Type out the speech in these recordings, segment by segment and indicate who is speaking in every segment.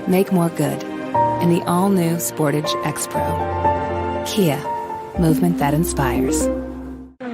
Speaker 1: Make more good in the all-new Sportage X-Pro. Kia, movement that inspires.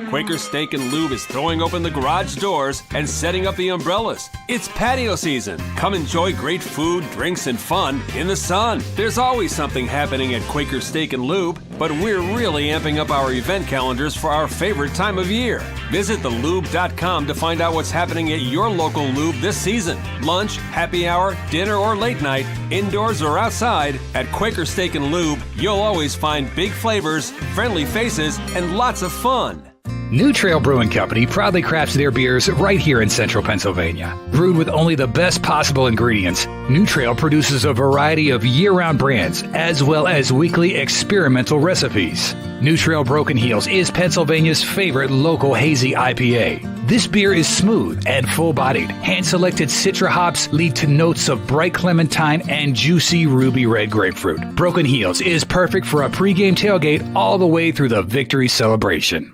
Speaker 2: Quaker Steak and Lube is throwing open the garage doors and setting up the umbrellas. It's patio season. Come enjoy great food, drinks, and fun in the sun. There's always something happening at Quaker Steak and Lube, but we're really amping up our event calendars for our favorite time of year. Visit thelube.com to find out what's happening at your local lube this season. Lunch, happy hour, dinner, or late night, indoors or outside, at Quaker Steak and Lube, you'll always find big flavors, friendly faces, and lots of fun.
Speaker 3: New Trail Brewing Company proudly crafts their beers right here in central Pennsylvania. Brewed with only the best possible ingredients, New Trail produces a variety of year-round brands as well as weekly experimental recipes. New Trail Broken Heels is Pennsylvania's favorite local hazy IPA. This beer is smooth and full-bodied. Hand-selected Citra hops lead to notes of bright clementine and juicy ruby red grapefruit. Broken Heels is perfect for a pregame tailgate all the way through the victory celebration.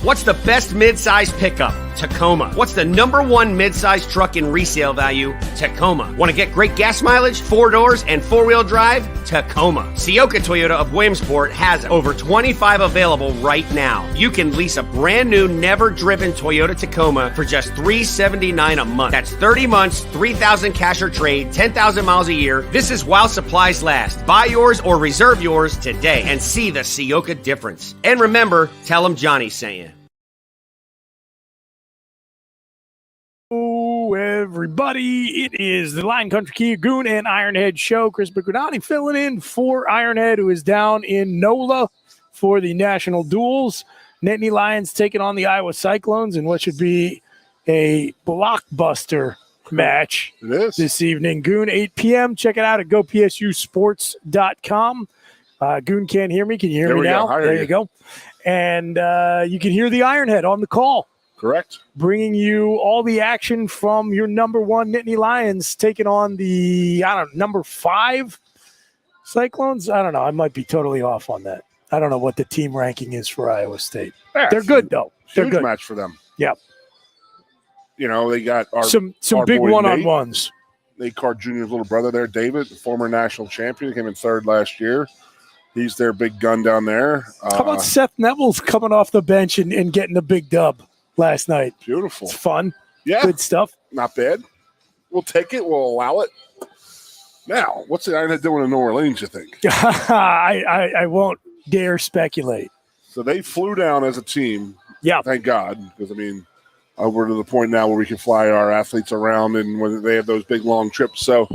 Speaker 4: What's the best mid-size pickup? Tacoma. What's the number one mid-size truck in resale value? Tacoma. Want to get great gas mileage, 4 doors, and 4-wheel drive? Tacoma. Sioka Toyota of Williamsport has over 25 available right now. You can lease a brand new, never-driven Toyota Tacoma for just $379 a month. That's 30 months, $3,000 cash or trade, 10,000 miles a year. This is while supplies last. Buy yours or reserve yours today and see the Sioka difference. And remember, tell them Johnny sent you.
Speaker 5: Hello, everybody. It is the Lion Country Kia Goon and Ironhead show. Chris Bicardani filling in for Ironhead, who is down in NOLA for the national duels. Nittany Lions taking on the Iowa Cyclones in what should be a blockbuster match this evening. Goon, 8 p.m. Check it out at gopsusports.com. Goon can't hear me. Can you hear me now? There you go. And you can hear the Ironhead on the call.
Speaker 6: Correct.
Speaker 5: Bringing you all the action from your number one Nittany Lions taking on the, number 5 Cyclones. I don't know. I might be totally off on that. I don't know what the team ranking is for Iowa State. Yeah, they're good, though. They're
Speaker 6: huge
Speaker 5: good.
Speaker 6: Match for them.
Speaker 5: Yeah.
Speaker 6: You know, they got
Speaker 5: some big one-on-ones.
Speaker 6: Nate Carr Jr.'s little brother there, David, the former national champion, came in 3rd last year. He's their big gun down there.
Speaker 5: How about Seth Neville's coming off the bench and getting a big dub last night?
Speaker 6: Beautiful.
Speaker 5: It's fun.
Speaker 6: Yeah.
Speaker 5: Good stuff.
Speaker 6: Not bad. We'll take it. We'll allow it. Now, what's the Ironhead doing in New Orleans, you think?
Speaker 5: I won't dare speculate.
Speaker 6: So they flew down as a team.
Speaker 5: Yeah.
Speaker 6: Thank God. Because, we're to the point now where we can fly our athletes around and when they have those big, long trips. So,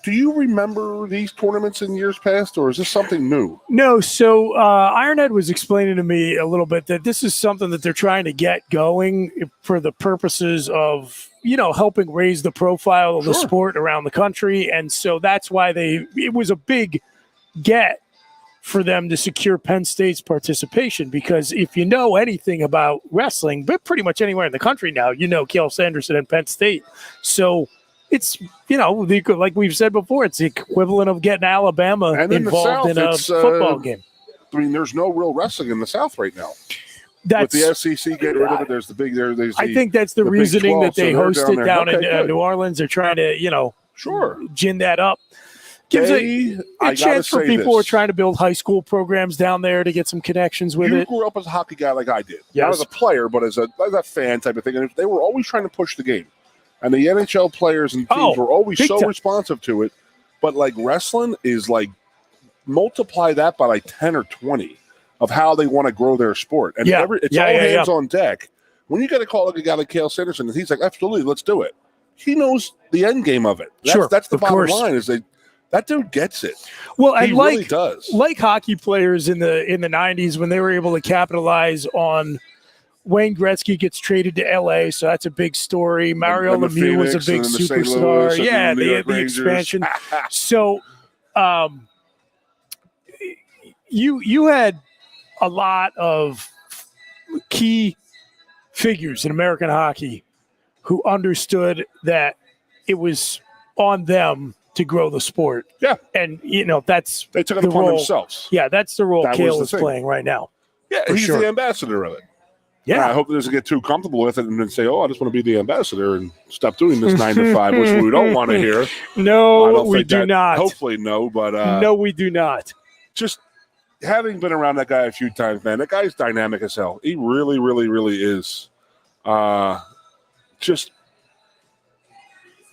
Speaker 6: do you remember these tournaments in years past, or is this something new?
Speaker 5: No. So Ironhead was explaining to me a little bit that this is something that they're trying to get going for the purposes of, helping raise the profile of the sport around the country. And so that's why it was a big get for them to secure Penn State's participation, because if you know anything about wrestling, but pretty much anywhere in the country now, Cael Sanderson and Penn State. So it's, like we've said before, it's the equivalent of getting Alabama involved in a football game.
Speaker 6: There's no real wrestling in the South right now. With the SEC getting rid of it, there's the big there. I
Speaker 5: think that's the reasoning that they hosted down in New Orleans. They're trying to, gin that up. Gives a chance for people who are trying to build high school programs down there to get some connections with it.
Speaker 6: You grew up as a hockey guy like I did. Yes. Not as a player, but as a fan type of thing. And they were always trying to push the game. And the NHL players and teams were always so responsive to it. But, wrestling is, multiply that by, 10 or 20 of how they want to grow their sport. And it's all hands on deck. When you get a call like a guy like Cael Sanderson, and he's like, absolutely, let's do it. He knows the end game of it. That's the bottom line is that dude gets it.
Speaker 5: Well, and
Speaker 6: he really does.
Speaker 5: Like hockey players in the 90s when they were able to capitalize on – Wayne Gretzky gets traded to L.A., so that's a big story. Mario Lemieux was a big superstar. Yeah, they had the expansion. So you had a lot of key figures in American hockey who understood that it was on them to grow the sport.
Speaker 6: Yeah.
Speaker 5: And, that's
Speaker 6: they took it upon themselves.
Speaker 5: Yeah, that's the role Cael is playing right now.
Speaker 6: Yeah, he's the ambassador of it.
Speaker 5: Yeah.
Speaker 6: I hope he doesn't get too comfortable with it and then say, I just want to be the ambassador and stop doing this 9 to 5, which we don't want to hear.
Speaker 5: No, we do not.
Speaker 6: Hopefully, no. But
Speaker 5: no, we do not.
Speaker 6: Just having been around that guy a few times, man, that guy's dynamic as hell. He really, really, really is. Just.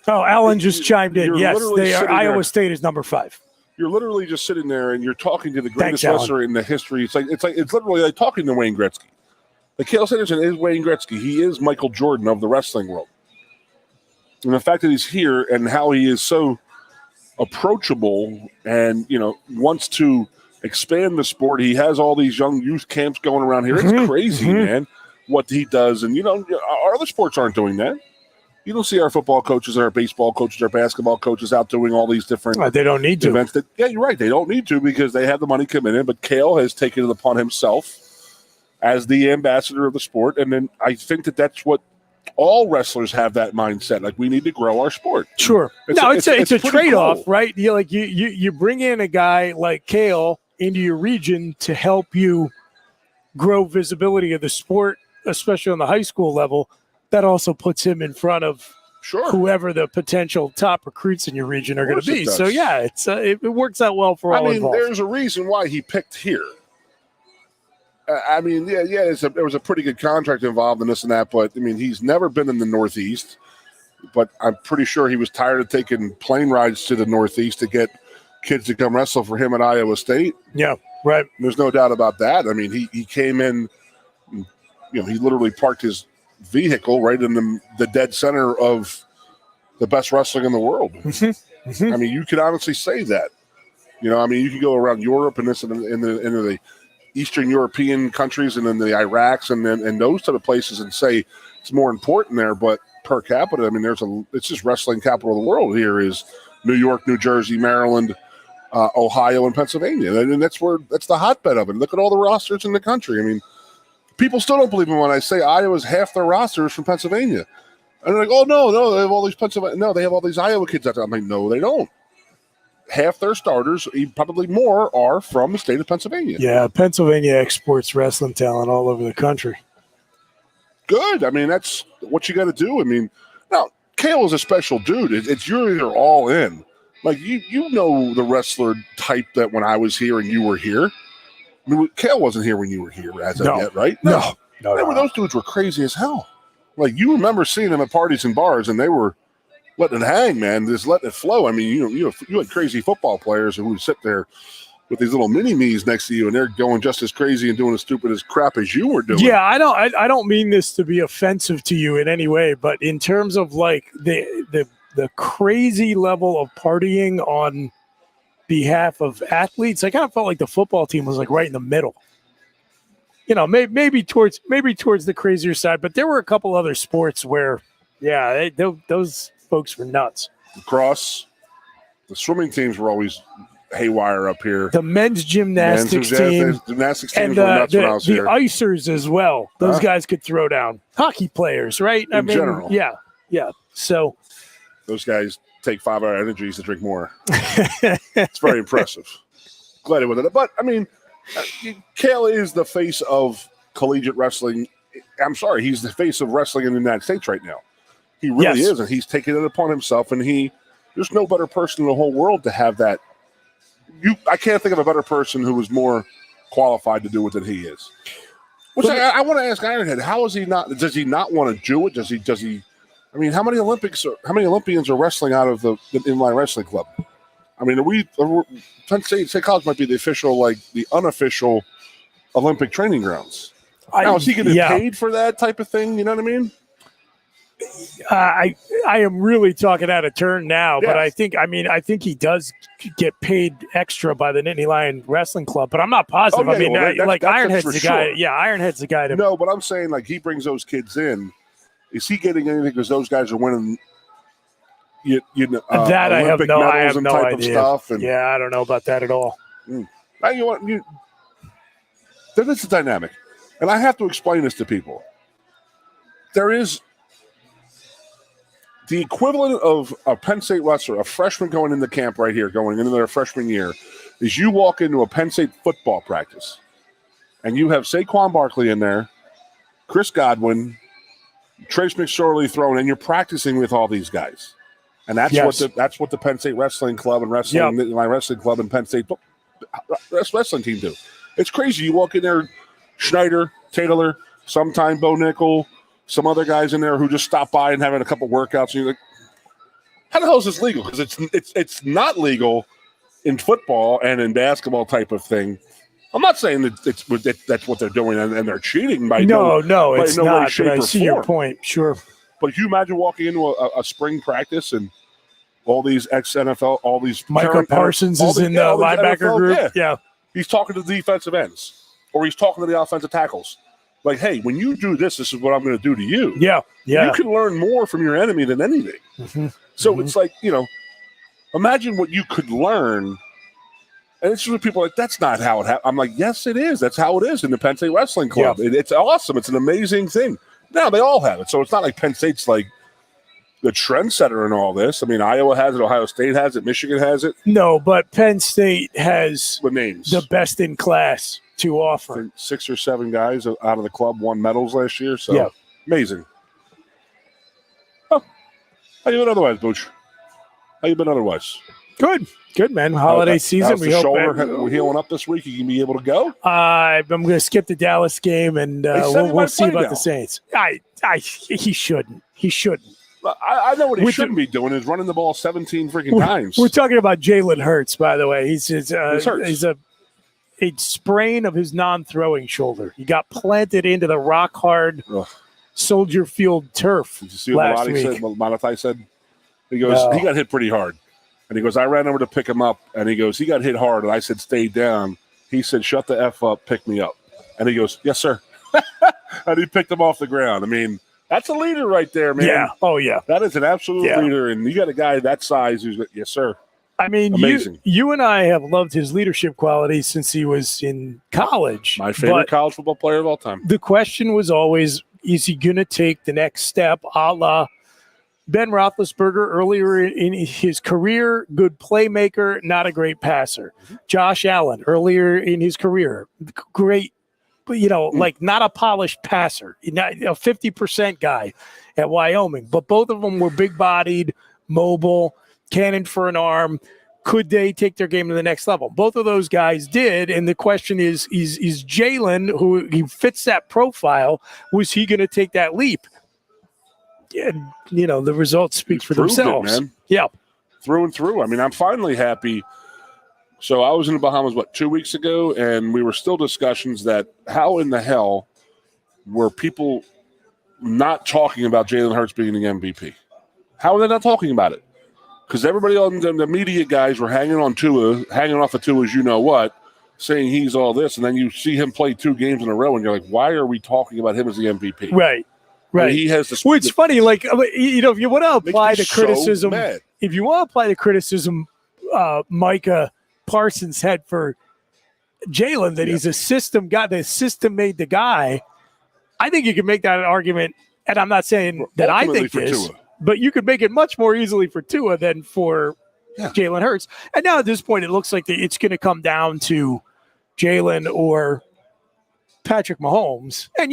Speaker 5: Oh, Alan just chimed in. Yes, they are. Iowa State is number 5.
Speaker 6: You're literally just sitting there and you're talking to the greatest wrestler in the history. It's literally like talking to Wayne Gretzky. Like Cael Sanderson is Wayne Gretzky. He is Michael Jordan of the wrestling world. And the fact that he's here and how he is so approachable and, wants to expand the sport. He has all these young youth camps going around here. It's crazy, man, what he does. And, our other sports aren't doing that. You don't see our football coaches, our baseball coaches, our basketball coaches out doing all these different
Speaker 5: they don't need to.
Speaker 6: Events yeah, you're right. They don't need to because they have the money coming in. But Cael has taken it upon himself as the ambassador of the sport. And then I think that's what all wrestlers have, that mindset. Like, we need to grow our sport.
Speaker 5: Sure. It's a trade-off, cool. Right? You bring in a guy like Cael into your region to help you grow visibility of the sport, especially on the high school level. That also puts him in front of whoever the potential top recruits in your region are going to be. So, yeah, it works out well for all involved.
Speaker 6: There's a reason why he picked here. There was a pretty good contract involved in this and that, but, he's never been in the Northeast. But I'm pretty sure he was tired of taking plane rides to the Northeast to get kids to come wrestle for him at Iowa State.
Speaker 5: Yeah, right.
Speaker 6: There's no doubt about that. He came in, he literally parked his vehicle right in the dead center of the best wrestling in the world. You could honestly say that. You could go around Europe and this and into the Eastern European countries and then the Iraqs and those type of places and say it's more important there, but per capita, it's just wrestling capital of the world. Here is New York, New Jersey, Maryland, Ohio, and Pennsylvania, and that's the hotbed of it. Look at all the rosters in the country. People still don't believe me when I say Iowa's half their rosters from Pennsylvania. And they're like, oh, no, they have all these Pennsylvania. No, they have all these Iowa kids out there. I'm like, no, they don't. Half their starters, probably more, are from the state of Pennsylvania.
Speaker 5: Yeah, Pennsylvania exports wrestling talent all over the country.
Speaker 6: Good. That's what you got to do. Now, Cael is a special dude. It's you're either all in. Like, you know the wrestler type that when I was here and you were here. Cael wasn't here when you were here as of yet, right?
Speaker 5: No.
Speaker 6: Those dudes were crazy as hell. Like, you remember seeing them at parties and bars, and they were letting it hang, man, just letting it flow. You had crazy football players who would sit there with these little mini-me's next to you, and they're going just as crazy and doing as stupid as crap as you were doing.
Speaker 5: Yeah, I don't mean this to be offensive to you in any way, but in terms of, like, the crazy level of partying on behalf of athletes, I kind of felt like the football team was like right in the middle. Maybe towards the crazier side, but there were a couple other sports where, those folks were nuts.
Speaker 6: Lacrosse, the swimming teams were always haywire up here.
Speaker 5: The men's gymnastics team,
Speaker 6: gymnastics
Speaker 5: and
Speaker 6: teams were nuts when I was here.
Speaker 5: The icers as well. Those guys could throw down. Hockey players, right?
Speaker 6: In general,
Speaker 5: yeah. So
Speaker 6: those guys take 5-hour energies to drink more. It's very impressive. Glad it with it. But, Cael is the face of collegiate wrestling. I'm sorry, he's the face of wrestling in the United States right now. He really is, and he's taken it upon himself, and there's no better person in the whole world to have that. I can't think of a better person who is more qualified to do it than he is. I want to ask Ironhead, how is he not? Does he not want to do it? Does he? How many Olympians are wrestling out of the inline wrestling club? Penn State College might be the official, like the unofficial Olympic training grounds. Now, is he going to get paid for that type of thing? You know what I mean?
Speaker 5: I am really talking out of turn now, but I think he does get paid extra by the Nittany Lion Wrestling Club, but I'm not positive. Ironhead's the guy. Sure. Yeah, Ironhead's the guy.
Speaker 6: No, but I'm saying, like, he brings those kids in. Is he getting anything because those guys are winning?
Speaker 5: That I have no idea.
Speaker 6: Of stuff and,
Speaker 5: I don't know about that at all.
Speaker 6: This is a dynamic, and I have to explain this to people. There is the equivalent of a Penn State wrestler, a freshman going into camp right here, going into their freshman year, is you walk into a Penn State football practice, and you have Saquon Barkley in there, Chris Godwin, Trace McSorley thrown, and you're practicing with all these guys. And that's what the Penn State Wrestling Club and my wrestling club and Penn State wrestling team do. It's crazy. You walk in there, Schneider, Taylor, sometime Bo Nickel, some other guys in there who just stop by and having a couple workouts, and you're like, how the hell is this legal? Because it's not legal in football and in basketball type of thing. I'm not saying that that's what they're doing and they're cheating by
Speaker 5: no, it's
Speaker 6: no
Speaker 5: not.
Speaker 6: way, shape,
Speaker 5: but I
Speaker 6: or
Speaker 5: see
Speaker 6: form.
Speaker 5: your point. Sure.
Speaker 6: But if you imagine walking into a spring practice and all these ex-NFL, all these
Speaker 5: Micah Parsons is in the linebacker group. Yeah.
Speaker 6: He's talking to the defensive ends or he's talking to the offensive tackles. Like, hey, when you do this is what I'm going to do to you.
Speaker 5: Yeah.
Speaker 6: You can learn more from your enemy than anything.
Speaker 5: Mm-hmm.
Speaker 6: So it's like, imagine what you could learn. And it's just people like, that's not how it happens. I'm like, yes, it is. That's how it is in the Penn State Wrestling Club. Yeah. It's awesome. It's an amazing thing. Now, they all have it. So it's not like Penn State's like the trendsetter in all this. I mean, Iowa has it. Ohio State has it. Michigan has it.
Speaker 5: No, but Penn State has
Speaker 6: the
Speaker 5: best in class to offer.
Speaker 6: 6 or 7 guys out of the club won medals last year. So amazing. Oh, how you been otherwise, Booch? How you been otherwise?
Speaker 5: Good, man. Holiday season.
Speaker 6: We hope shoulder healing up this week. You can be able to go.
Speaker 5: I'm going to skip the Dallas game, and we'll see about the Saints. He shouldn't.
Speaker 6: I know what he shouldn't be doing is running the ball 17 freaking times.
Speaker 5: We're talking about Jalen Hurts, by the way. He's a sprain of his non-throwing shoulder. He got planted into the rock-hard Soldier Field turf
Speaker 6: Did you see
Speaker 5: last
Speaker 6: what
Speaker 5: week.
Speaker 6: Malachi said? He goes, he got hit pretty hard. And he goes, I ran over to pick him up. And he goes, he got hit hard. And I said, stay down. He said, shut the F up, pick me up. And he goes, yes, sir. And he picked him off the ground. I mean, that's a leader right there, man.
Speaker 5: Yeah. Oh, yeah.
Speaker 6: That is an absolute leader. And you got a guy that size who's, yes, sir.
Speaker 5: I mean,
Speaker 6: amazing.
Speaker 5: You and I have loved his leadership qualities since he was in college.
Speaker 6: My favorite college football player of all time.
Speaker 5: The question was always, is he going to take the next step a la Ben Roethlisberger earlier in his career, good playmaker, not a great passer. Mm-hmm. Josh Allen earlier in his career, great, like not a polished passer, not a 50% guy at Wyoming. But both of them were big-bodied, mobile, cannon for an arm. Could they take their game to the next level? Both of those guys did, and the question is Jalen, who he fits that profile, was he going to take that leap? And, the results speak for themselves.
Speaker 6: Man.
Speaker 5: Yeah.
Speaker 6: Through and through. I mean, I'm finally happy. So I was in the Bahamas, 2 weeks ago, and we were still discussions that how in the hell were people not talking about Jalen Hurts being the MVP? How are they not talking about it? Because everybody on the media guys were hanging off of Tua's you-know-what, saying he's all this, and then you see him play 2 games in a row, and you're like, why are we talking about him as the MVP?
Speaker 5: Right.
Speaker 6: Right. He has this.
Speaker 5: Well, it's funny, if you want to apply the criticism, Micah Parsons had for Jalen that he's a system guy, the system made the guy. I think you can make that argument, and I'm not saying that I think this, but you could make it much more easily for Tua than for Jalen Hurts. And now at this point, it looks like it's going to come down to Jalen or Patrick Mahomes, and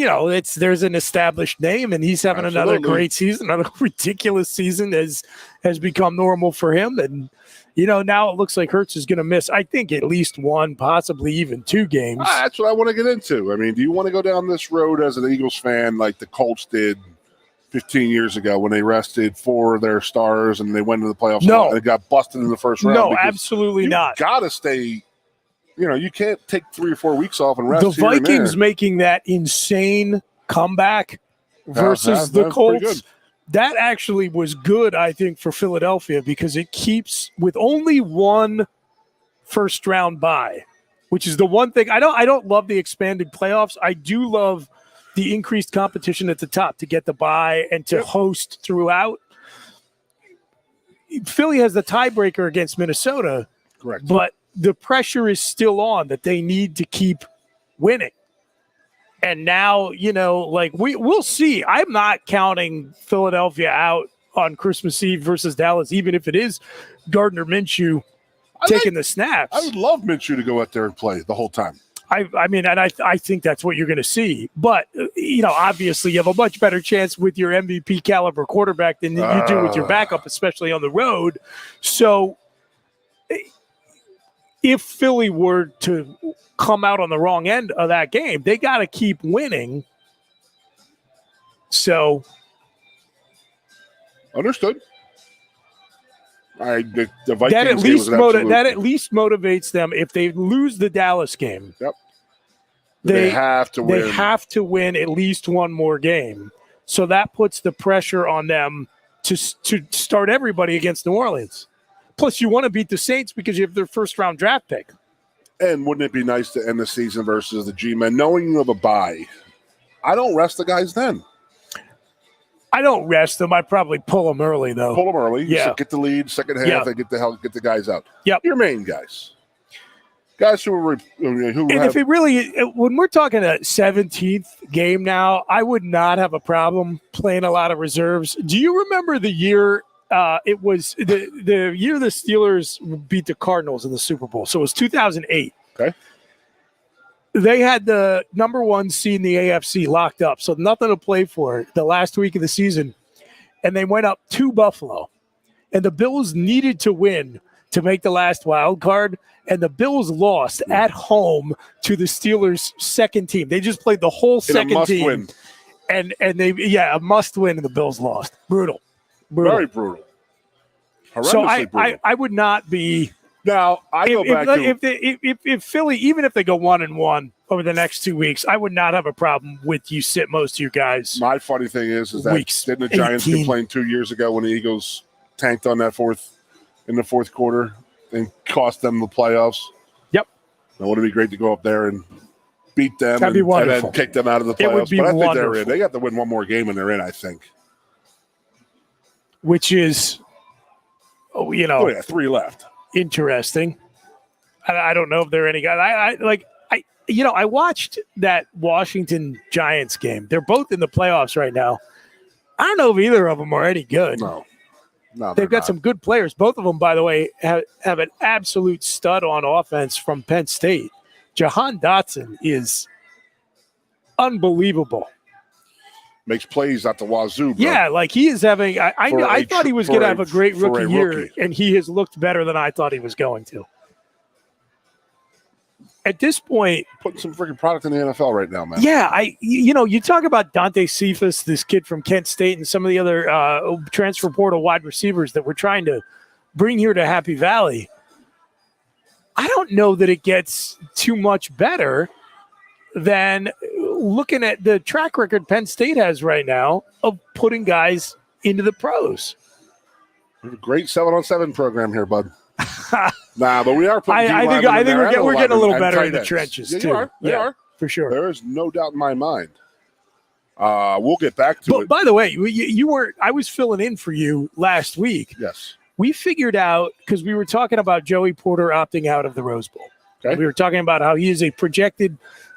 Speaker 5: there's an established name, and he's having another great season, another ridiculous season has become normal for him, and now it looks like Hurts is going to miss, I think, at least 1, possibly even 2 games.
Speaker 6: That's what I want to get into. I mean, do you want to go down this road as an Eagles fan like the Colts did 15 years ago when they rested 4 of their stars and they went to the playoffs?
Speaker 5: No,
Speaker 6: and they got busted in the first round.
Speaker 5: No, absolutely not.
Speaker 6: Got to stay. You can't take 3 or 4 weeks off and rest.
Speaker 5: The Vikings making that insane comeback versus the Colts, that actually was good, I think, for Philadelphia because it keeps with only 1 first-round bye, which is the one thing. I don't love the expanded playoffs. I do love the increased competition at the top to get the bye and to host throughout. Philly has the tiebreaker against Minnesota,
Speaker 6: correct,
Speaker 5: but the pressure is still on that they need to keep winning. And now, we'll see. I'm not counting Philadelphia out on Christmas Eve versus Dallas, even if it is Gardner Minshew taking the snaps.
Speaker 6: I would love Minshew to go out there and play the whole time.
Speaker 5: I mean, and I think that's what you're going to see. But, obviously you have a much better chance with your MVP caliber quarterback than you do with your backup, especially on the road. So if Philly were to come out on the wrong end of that game, they got to keep winning. So.
Speaker 6: Understood. The Vikings
Speaker 5: that at least
Speaker 6: game was
Speaker 5: motivates them if they lose the Dallas game.
Speaker 6: Yep.
Speaker 5: They
Speaker 6: have to win.
Speaker 5: They have to win at least one more game. So that puts the pressure on them to start everybody against New Orleans. Plus, you want to beat the Saints because you have their first-round draft pick.
Speaker 6: And wouldn't it be nice to end the season versus the G-Men, knowing you have a bye? I don't rest the guys then.
Speaker 5: I don't rest them. I probably pull them early, though.
Speaker 6: Pull them early.
Speaker 5: Yeah.
Speaker 6: So get the lead, second half, and get the guys out.
Speaker 5: Yep.
Speaker 6: Your main guys. Guys
Speaker 5: if it really, when we're talking a 17th game now, I would not have a problem playing a lot of reserves. Do you remember the year? It was the year the Steelers beat the Cardinals in the Super Bowl. So it was 2008.
Speaker 6: Okay.
Speaker 5: They had the number 1 seed in the AFC locked up, so nothing to play for the last week of the season. And they went up to Buffalo. And the Bills needed to win to make the last wild card. And the Bills lost at home to the Steelers' second team. They just played the whole second team.
Speaker 6: Win.
Speaker 5: And a must win, and the Bills lost. Brutal.
Speaker 6: Very brutal.
Speaker 5: So I would not be.
Speaker 6: Now I go back to
Speaker 5: if Philly, even if they go 1-1 over the next 2 weeks, I would not have a problem with you sit most of your guys.
Speaker 6: My funny thing is that didn't the Giants complain 2 years ago when the Eagles tanked on that in the fourth quarter and cost them the playoffs?
Speaker 5: Yep.
Speaker 6: Now, wouldn't it be great to go up there and beat them and then kick them out of the playoffs?
Speaker 5: It would be
Speaker 6: but I think
Speaker 5: wonderful.
Speaker 6: they're in. They got to win one more game and they're in, I think.
Speaker 5: Which is,
Speaker 6: 3 left.
Speaker 5: Interesting. I don't know if there are any guys. I watched that Washington Giants game. They're both in the playoffs right now. I don't know if either of them are any good.
Speaker 6: No,
Speaker 5: they've got some good players. Both of them, by the way, have an absolute stud on offense from Penn State. Jahan Dotson is unbelievable.
Speaker 6: Makes plays at the wazoo, bro.
Speaker 5: Yeah, he is having. I thought he was going to have a great rookie year, and he has looked better than I thought he was going to. At this point,
Speaker 6: putting some freaking product in the NFL right now, man.
Speaker 5: Yeah, you talk about Dante Cephas, this kid from Kent State, and some of the other transfer portal wide receivers that we're trying to bring here to Happy Valley. I don't know that it gets too much better than looking at the track record Penn State has right now of putting guys into the pros.
Speaker 6: We have a great 7-on-7 program here, bud. But we are putting
Speaker 5: I think we're getting a little better in the trenches, too.
Speaker 6: They are.
Speaker 5: For sure.
Speaker 6: There is no doubt in my mind. We'll get back to it.
Speaker 5: By the way, I was filling in for you last week.
Speaker 6: Yes.
Speaker 5: We figured out, because we were talking about Joey Porter opting out of the Rose Bowl.
Speaker 6: Okay.
Speaker 5: We were talking about how he is a projected,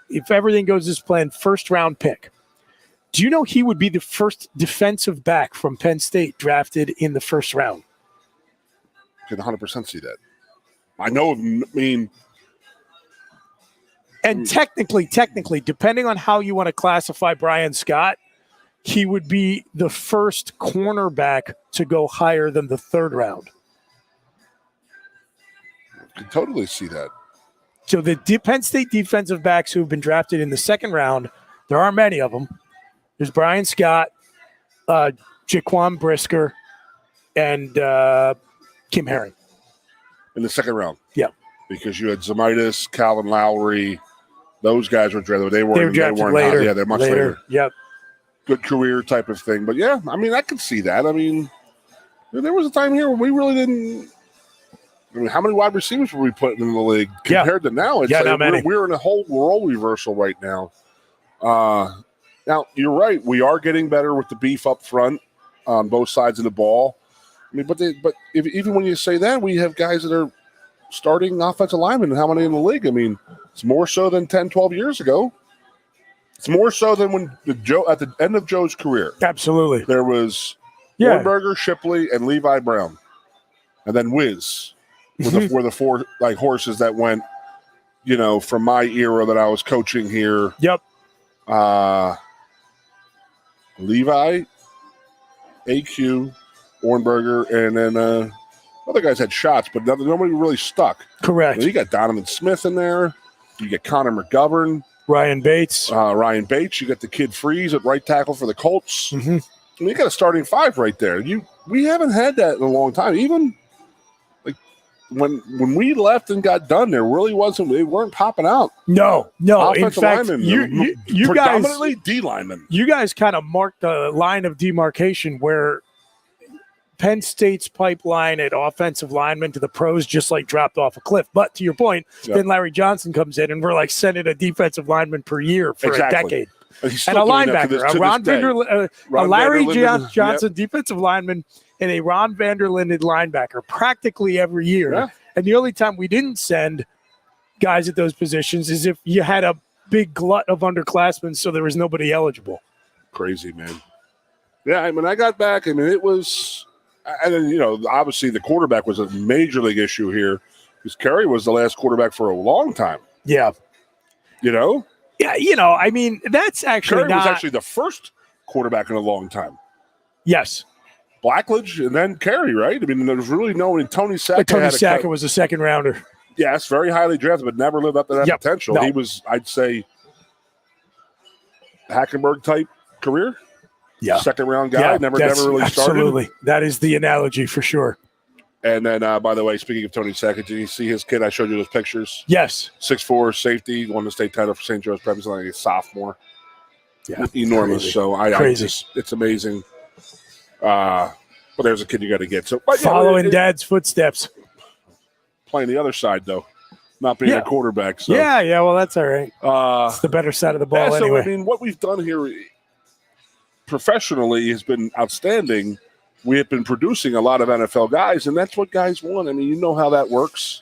Speaker 5: if everything goes as planned, first-round pick. Do you know he would be the first defensive back from Penn State drafted in the first round?
Speaker 6: I can 100% see that.
Speaker 5: And technically, depending on how you want to classify Brian Scott, he would be the first cornerback to go higher than the third round.
Speaker 6: I can totally see that.
Speaker 5: So the Penn State defensive backs who have been drafted in the second round, there are many of them. There's Brian Scott, Jaquan Brisker, and Kim Herring.
Speaker 6: In the second round?
Speaker 5: Yeah.
Speaker 6: Because you had Zamitis, Calvin Lowry. Those guys were drafted. They were
Speaker 5: drafted later.
Speaker 6: Yeah, they're much later.
Speaker 5: Yep.
Speaker 6: Good career type of thing. But, yeah, I can see that. There was a time here when we really didn't – how many wide receivers were we putting in the league compared to now? It's
Speaker 5: not many.
Speaker 6: We're in a whole role reversal right now. Now, you're right. We are getting better with the beef up front on both sides of the ball. Even when you say that, we have guys that are starting offensive linemen. How many in the league? It's more so than 10, 12 years ago. It's more so than when at the end of Joe's career.
Speaker 5: Absolutely.
Speaker 6: There was Warnberger, Shipley, and Levi Brown. And then Wiz were the four horses that went from my era that I was coaching here.
Speaker 5: Yep.
Speaker 6: Levi, AQ, Ornberger, and then other guys had shots, but nobody really stuck.
Speaker 5: Correct.
Speaker 6: You got Donovan Smith in there. You get Connor McGovern.
Speaker 5: Ryan Bates.
Speaker 6: You got the kid Freeze at right tackle for the Colts. Mm-hmm. And you got a starting 5 right there. We haven't had that in a long time. Even like when we left and got done, there really wasn't. They weren't popping out.
Speaker 5: No.
Speaker 6: Offensive
Speaker 5: In fact,
Speaker 6: linemen,
Speaker 5: you
Speaker 6: predominantly
Speaker 5: guys,
Speaker 6: D linemen.
Speaker 5: You guys kind of marked the line of demarcation where Penn State's pipeline at offensive linemen to the pros just like dropped off a cliff. But to your point, then Larry Johnson comes in and we're like sending a defensive lineman per year for a decade. And a linebacker, a Larry Johnson defensive lineman and a Ron Vanderlinden linebacker practically every year. Yeah. And the only time we didn't send guys at those positions is if you had a big glut of underclassmen, so there was nobody eligible.
Speaker 6: Crazy, man. Yeah, I mean, I got back. I mean, it was – and then, obviously the quarterback was a major league issue here because Kerry was the last quarterback for a long time.
Speaker 5: Yeah.
Speaker 6: Yeah,
Speaker 5: I mean, that's actually
Speaker 6: Kerry was actually the first quarterback in a long time.
Speaker 5: Yes.
Speaker 6: Blackledge and then Kerry, right? I mean, there was really no one. Tony Sackett.
Speaker 5: Tony Sackett was a second rounder.
Speaker 6: Yes, very highly drafted, but never lived up to that potential. No. He was, I'd say, Hackenberg type career.
Speaker 5: Yeah.
Speaker 6: Second round guy, never really started.
Speaker 5: Absolutely. That is the analogy for sure.
Speaker 6: And then, by the way, speaking of Tony Sackett, did you see his kid? I showed you those pictures.
Speaker 5: Yes.
Speaker 6: 6'4", safety, won the state title for St. Joe's Prep. He's like a sophomore.
Speaker 5: Yeah.
Speaker 6: Enormous.
Speaker 5: Crazy.
Speaker 6: So it's amazing. But there's a kid you got to get. So
Speaker 5: following Dad's footsteps.
Speaker 6: Playing the other side, though. Not being a quarterback. So.
Speaker 5: Yeah, well, that's all right. It's the better side of the ball anyway.
Speaker 6: So, I mean, what we've done here professionally has been outstanding. We have been producing a lot of NFL guys, and that's what guys want. I mean, you know how that works.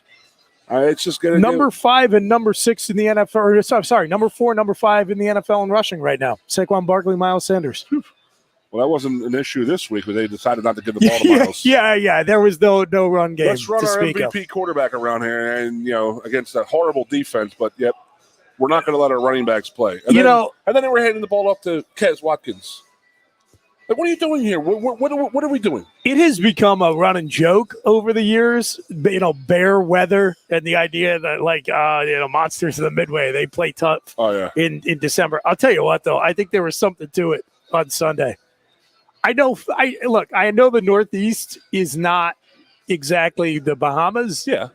Speaker 6: It's just going to
Speaker 5: number 5 and number 6 in the NFL. Number 4, number 5 in the NFL in rushing right now. Saquon Barkley, Miles Sanders.
Speaker 6: Well, that wasn't an issue this week, but they decided not to give the ball to Miles.
Speaker 5: Yeah. There was no run game.
Speaker 6: Let's run our MVP quarterback around here, and against that horrible defense. But we're not going to let our running backs play. And then we're handing the ball off to Kez Watkins. Like, what are you doing here? What are we doing? It
Speaker 5: has become a running joke over the years. Bear weather and the idea that Monsters of the Midway, they play tough in December. I'll tell you what, though, I think there was something to it on Sunday. I know the Northeast is not exactly the Bahamas.
Speaker 6: Yeah.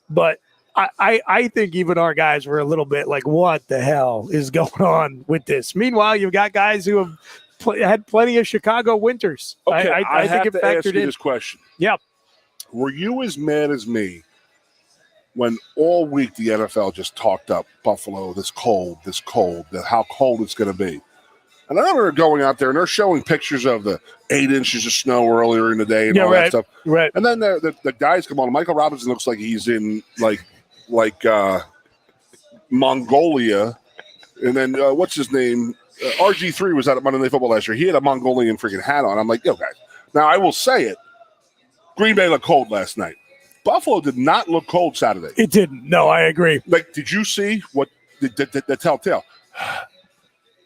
Speaker 5: But I think even our guys were a little bit like, what the hell is going on with this? Meanwhile, you've got guys who have had plenty of Chicago winters.
Speaker 6: Okay,
Speaker 5: I think it factored
Speaker 6: ask you
Speaker 5: in.
Speaker 6: This question.
Speaker 5: Yep.
Speaker 6: Were you as mad as me when all week the NFL just talked up Buffalo, this cold, how cold it's going to be? And I remember going out there and they're showing pictures of the 8 inches of snow earlier in the day and all that stuff.
Speaker 5: Right.
Speaker 6: And then the guys come on. Michael Robinson looks like he's in like Mongolia. And then what's his name? RG3 was out at Monday Night Football last year. He had a Mongolian freaking hat on. I'm like, yo, guys. Now, I will say it. Green Bay looked cold last night. Buffalo did not look cold Saturday.
Speaker 5: It didn't. No, I agree.
Speaker 6: Like, did you see what the telltale?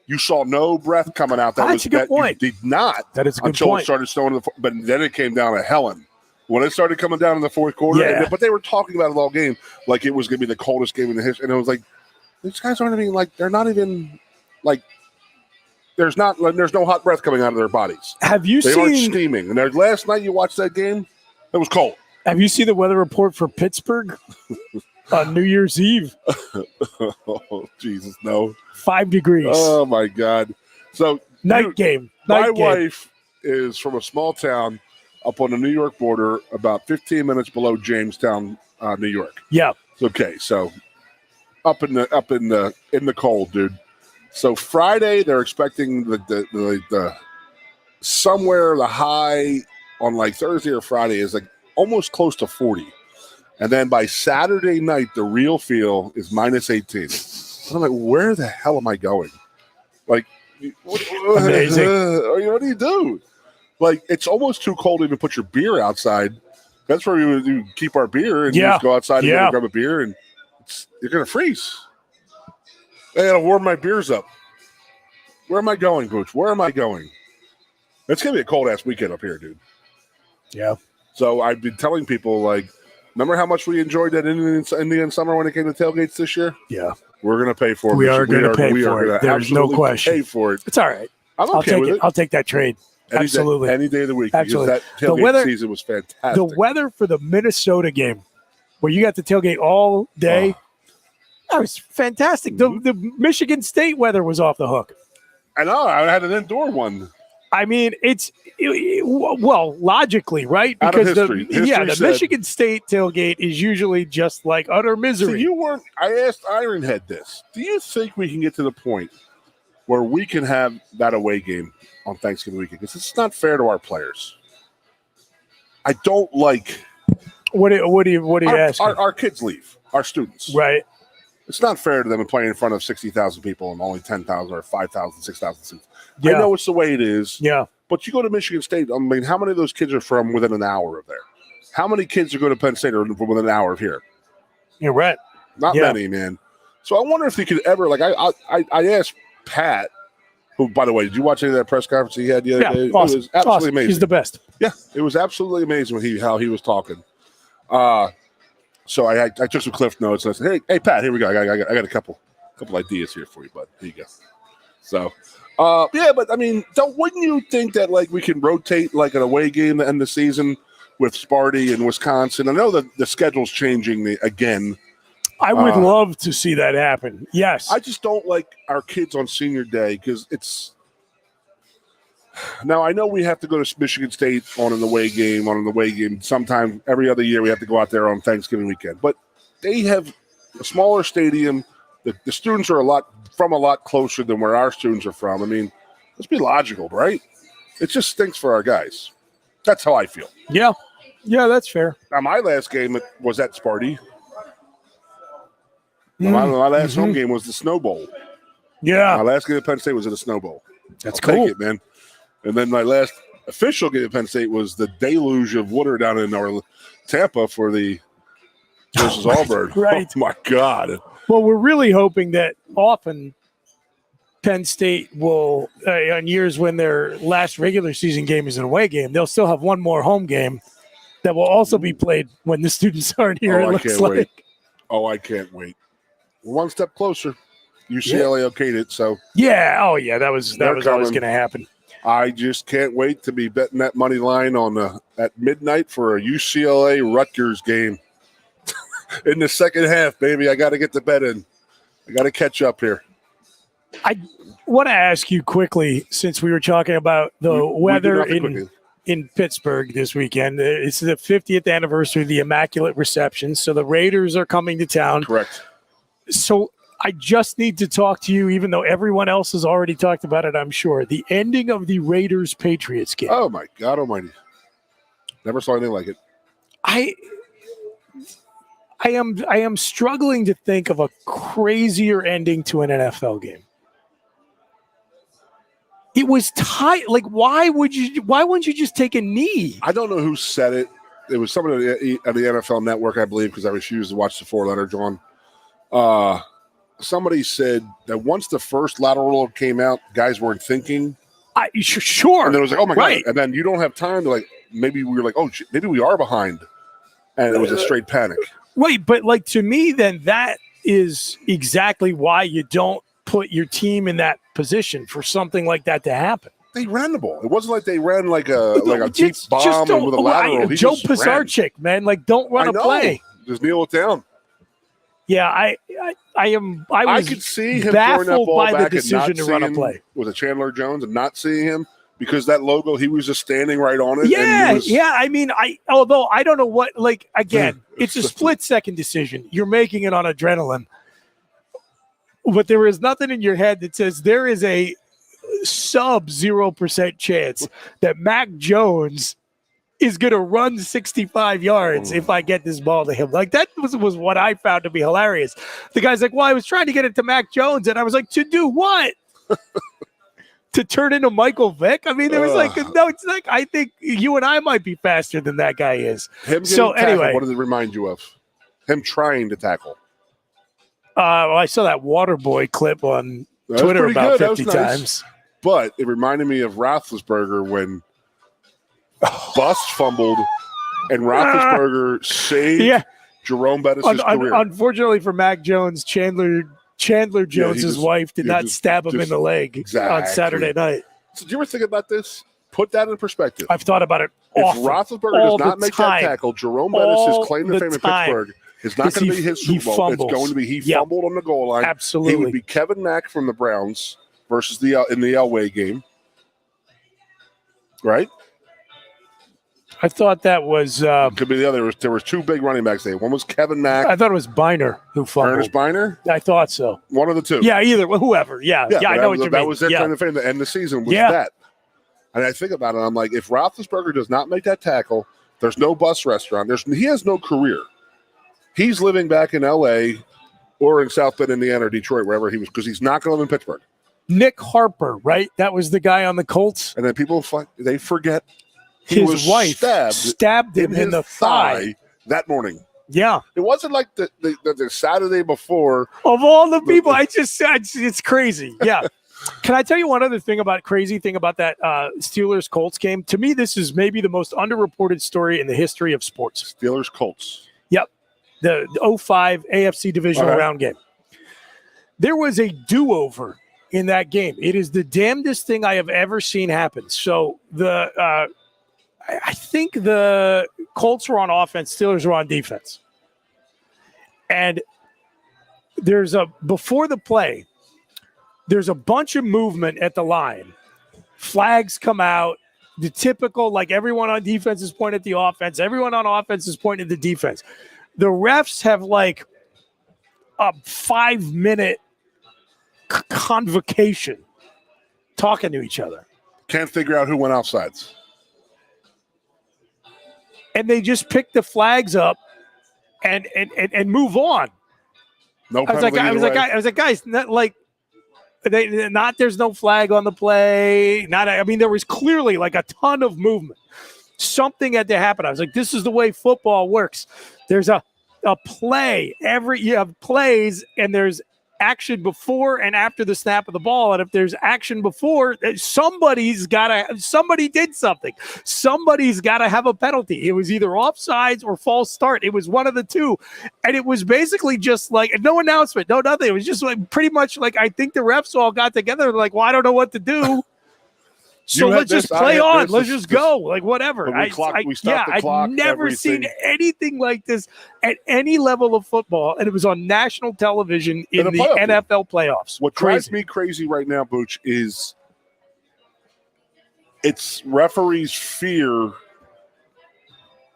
Speaker 6: You saw no breath coming out.
Speaker 5: That's a good point.
Speaker 6: You did not.
Speaker 5: That is a good
Speaker 6: until
Speaker 5: point.
Speaker 6: It started snowing. But then it came down to Helen. When it started coming down in the fourth quarter. But they were talking about it all game like it was going to be the coldest game in the history. And it was like, these guys aren't even like, they're not even like, there's no hot breath coming out of their bodies. They aren't steaming. And last night you watched that game, it was cold.
Speaker 5: Have you seen the weather report for Pittsburgh on New Year's Eve?
Speaker 6: Oh, Jesus, no.
Speaker 5: 5 degrees.
Speaker 6: Oh, my God. So
Speaker 5: Night game.
Speaker 6: My wife is from a small town up on the New York border, about 15 minutes below Jamestown, New York.
Speaker 5: Yeah.
Speaker 6: Okay, so up in the cold, dude. So Friday they're expecting the somewhere the high on like Thursday or Friday is like almost close to 40. And then by Saturday night the real feel is minus 18. And I'm like, where the hell am I going? Like
Speaker 5: amazing.
Speaker 6: What do you do? Like, it's almost too cold to even put your beer outside. That's where we would keep our beer and just go outside and grab a beer. And you're going to freeze. I got to warm my beers up. Where am I going, Booch? Where am I going? It's going to be a cold-ass weekend up here, dude.
Speaker 5: Yeah.
Speaker 6: So I've been telling people, like, remember how much we enjoyed that Indian summer when it came to tailgates this year?
Speaker 5: Yeah.
Speaker 6: We're going to pay for it.
Speaker 5: We are going to pay for it. There's no question.
Speaker 6: Pay for it.
Speaker 5: It's all right.
Speaker 6: I'll take
Speaker 5: it. I'll take that trade. Absolutely.
Speaker 6: Any day of the week.
Speaker 5: Absolutely.
Speaker 6: Because that tailgate season was fantastic.
Speaker 5: The weather for the Minnesota game, where you got to tailgate all day, that was fantastic. The Michigan State weather was off the hook.
Speaker 6: I know. I had an indoor one.
Speaker 5: I mean, well, logically, right? Because the Michigan State tailgate is usually just like utter misery.
Speaker 6: So I asked Ironhead this. Do you think we can get to the point where we can have that away game on Thanksgiving weekend? Because it's not fair to our players. I don't like.
Speaker 5: What do you ask?
Speaker 6: Our kids leave. Our students.
Speaker 5: Right.
Speaker 6: It's not fair to them playing in front of 60,000 people and only 10,000 or 5,000, 6,000 seats.
Speaker 5: Yeah.
Speaker 6: I know it's the way it is.
Speaker 5: Yeah.
Speaker 6: But you go to Michigan State, I mean, how many of those kids are from within an hour of there? How many kids are going to Penn State are from within an hour of here?
Speaker 5: You're right.
Speaker 6: Not many, man. So I wonder if he could ever, like, I asked Pat, who, by the way, did you watch any of that press conference he had the other day?
Speaker 5: Awesome.
Speaker 6: It was absolutely amazing.
Speaker 5: He's the best.
Speaker 6: Yeah, it was absolutely amazing how he was talking. So I took some Cliff notes and I said, hey, Pat, here we go. I got a couple ideas here for you, bud. Here you go. So, but I mean, wouldn't you think that like we can rotate like an away game to end the season with Sparty and Wisconsin? I know that the schedule's changing again.
Speaker 5: I would love to see that happen. Yes.
Speaker 6: I just don't like our kids on senior day because it's. Now, I know we have to go to Michigan State on an away game. Sometime every other year we have to go out there on Thanksgiving weekend. But they have a smaller stadium. The students are a lot closer than where our students are from. I mean, let's be logical, right? It just stinks for our guys. That's how I feel.
Speaker 5: Yeah. Yeah, that's fair.
Speaker 6: Now, my last game was at Sparty. My last home game was the Snow Bowl.
Speaker 5: Yeah.
Speaker 6: My last game at Penn State was at the Snow Bowl.
Speaker 5: That's
Speaker 6: I'll
Speaker 5: cool.
Speaker 6: Take it, man. And then my last official game at Penn State was the deluge of water down in our Tampa for the versus Auburn.
Speaker 5: Right.
Speaker 6: Oh, my God.
Speaker 5: Well, we're really hoping that often Penn State will, on years when their last regular season game is an away game, they'll still have one more home game that will also be played when the students aren't here, it looks like.
Speaker 6: Wait. Oh, I can't wait. We're one step closer. UCLA okayed it, so.
Speaker 5: Yeah. Oh, yeah. That was always going to happen.
Speaker 6: I just can't wait to be betting that money line on at midnight for a UCLA Rutgers game in the second half, baby. I got to get the bet in. I got to catch up here.
Speaker 5: I want to ask you quickly, since we were talking about the weather in Pittsburgh this weekend. It's the 50th anniversary of the Immaculate Reception, so the Raiders are coming to town.
Speaker 6: Correct.
Speaker 5: So I just need to talk to you, even though everyone else has already talked about it, I'm sure. The ending of the Raiders-Patriots game.
Speaker 6: Oh, my God almighty. Never saw anything like it.
Speaker 5: I am struggling to think of a crazier ending to an NFL game. It was tight. Like, why wouldn't you just take a knee?
Speaker 6: I don't know who said it. It was someone at the NFL Network, I believe, because I refused to watch the four-letter, John. Somebody said that once the first lateral came out, guys weren't thinking.
Speaker 5: Sure.
Speaker 6: And then it was like, oh, my
Speaker 5: right.
Speaker 6: God. And then you don't have time to, like, maybe we were like, oh, maybe we are behind. And it was a straight panic.
Speaker 5: Right. But, like, to me, then that is exactly why you don't put your team in that position for something like that to happen.
Speaker 6: They ran the ball. It wasn't like they ran like a deep bomb with a lateral.
Speaker 5: Joe Pisarcik, man, like, don't run a play.
Speaker 6: Just kneel it down.
Speaker 5: Yeah, I
Speaker 6: could see him
Speaker 5: baffled
Speaker 6: throwing that ball
Speaker 5: by
Speaker 6: back
Speaker 5: the decision to run a play.
Speaker 6: Was it Chandler Jones and not seeing him because that logo, he was just standing right on it.
Speaker 5: Yeah. I mean, although I don't know what, like, again, it's a split-second decision. You're making it on adrenaline. But there is nothing in your head that says there is a sub 0% chance that Mac Jones is going to run 65 yards if I get this ball to him. Like, that was what I found to be hilarious. The guy's like, well, I was trying to get it to Mac Jones. And I was like, to do what? To turn into Michael Vick? I mean, there was like, no, it's like, I think you and I might be faster than that guy is.
Speaker 6: Him
Speaker 5: so anyway.
Speaker 6: What does it remind you of? Him trying to tackle.
Speaker 5: Well, I saw that Waterboy clip on Twitter about 50 times.
Speaker 6: But it reminded me of Roethlisberger when Bust fumbled and Roethlisberger saved Jerome Bettis' career.
Speaker 5: Unfortunately for Mac Jones, Chandler Jones' wife did not stab him in the leg on Saturday night.
Speaker 6: So do you ever think about this? Put that in perspective.
Speaker 5: I've thought about it
Speaker 6: If
Speaker 5: often,
Speaker 6: Roethlisberger does not make that tackle, Jerome Bettis' claim to fame in Pittsburgh is not going to be his Super Bowl. It's going to be he fumbled on the goal line.
Speaker 5: Absolutely.
Speaker 6: He would be Kevin Mack from the Browns versus in the Elway game. Right?
Speaker 5: I thought that was
Speaker 6: could be the other. There were two big running backs there. One was Kevin Mack.
Speaker 5: I thought it was Biner who fumbled.
Speaker 6: Ernest Biner?
Speaker 5: I thought so.
Speaker 6: One of the two.
Speaker 5: Yeah, whoever. Yeah, I know what you mean.
Speaker 6: That was their claim to fame. The end of the season was that. And I think about it, I'm like, if Roethlisberger does not make that tackle, there's no bus restaurant. He has no career. He's living back in L.A. or in South Bend, Indiana, or Detroit, wherever he was, because he's not going to live in Pittsburgh.
Speaker 5: Nick Harper, right? That was the guy on the Colts.
Speaker 6: And then people they forget
Speaker 5: his wife stabbed him in the thigh
Speaker 6: that morning.
Speaker 5: Yeah.
Speaker 6: It wasn't like the Saturday before.
Speaker 5: Of all the people, it's crazy. Yeah. Can I tell you one other crazy thing about that Steelers-Colts game? To me, this is maybe the most underreported story in the history of sports.
Speaker 6: Steelers-Colts.
Speaker 5: Yep. The 05 AFC divisional round game. There was a do-over in that game. It is the damnedest thing I have ever seen happen. So I think the Colts were on offense, Steelers were on defense. And before the play, there's a bunch of movement at the line. Flags come out. The typical, like everyone on defense is pointing at the offense. Everyone on offense is pointing at the defense. The refs have like a 5-minute convocation talking to each other.
Speaker 6: Can't figure out who went offsides.
Speaker 5: And they just pick the flags up and move on.
Speaker 6: No
Speaker 5: I was like, guys, not like there's no flag on the play. There was clearly like a ton of movement. Something had to happen. I was like, this is the way football works. There's a play. You have plays, and there's action before and after the snap of the ball. And if there's action before, somebody did something. Somebody's got to have a penalty. It was either offsides or false start. It was one of the two. And it was basically just like no announcement, no nothing. It was just like pretty much like I think the refs all got together like, well, I don't know what to do. So let's just play on. Let's just go. Like, whatever. I've never seen anything like this at any level of football, and it was on national television in the NFL playoffs.
Speaker 6: What drives me crazy right now, Booch, is it's referees' fear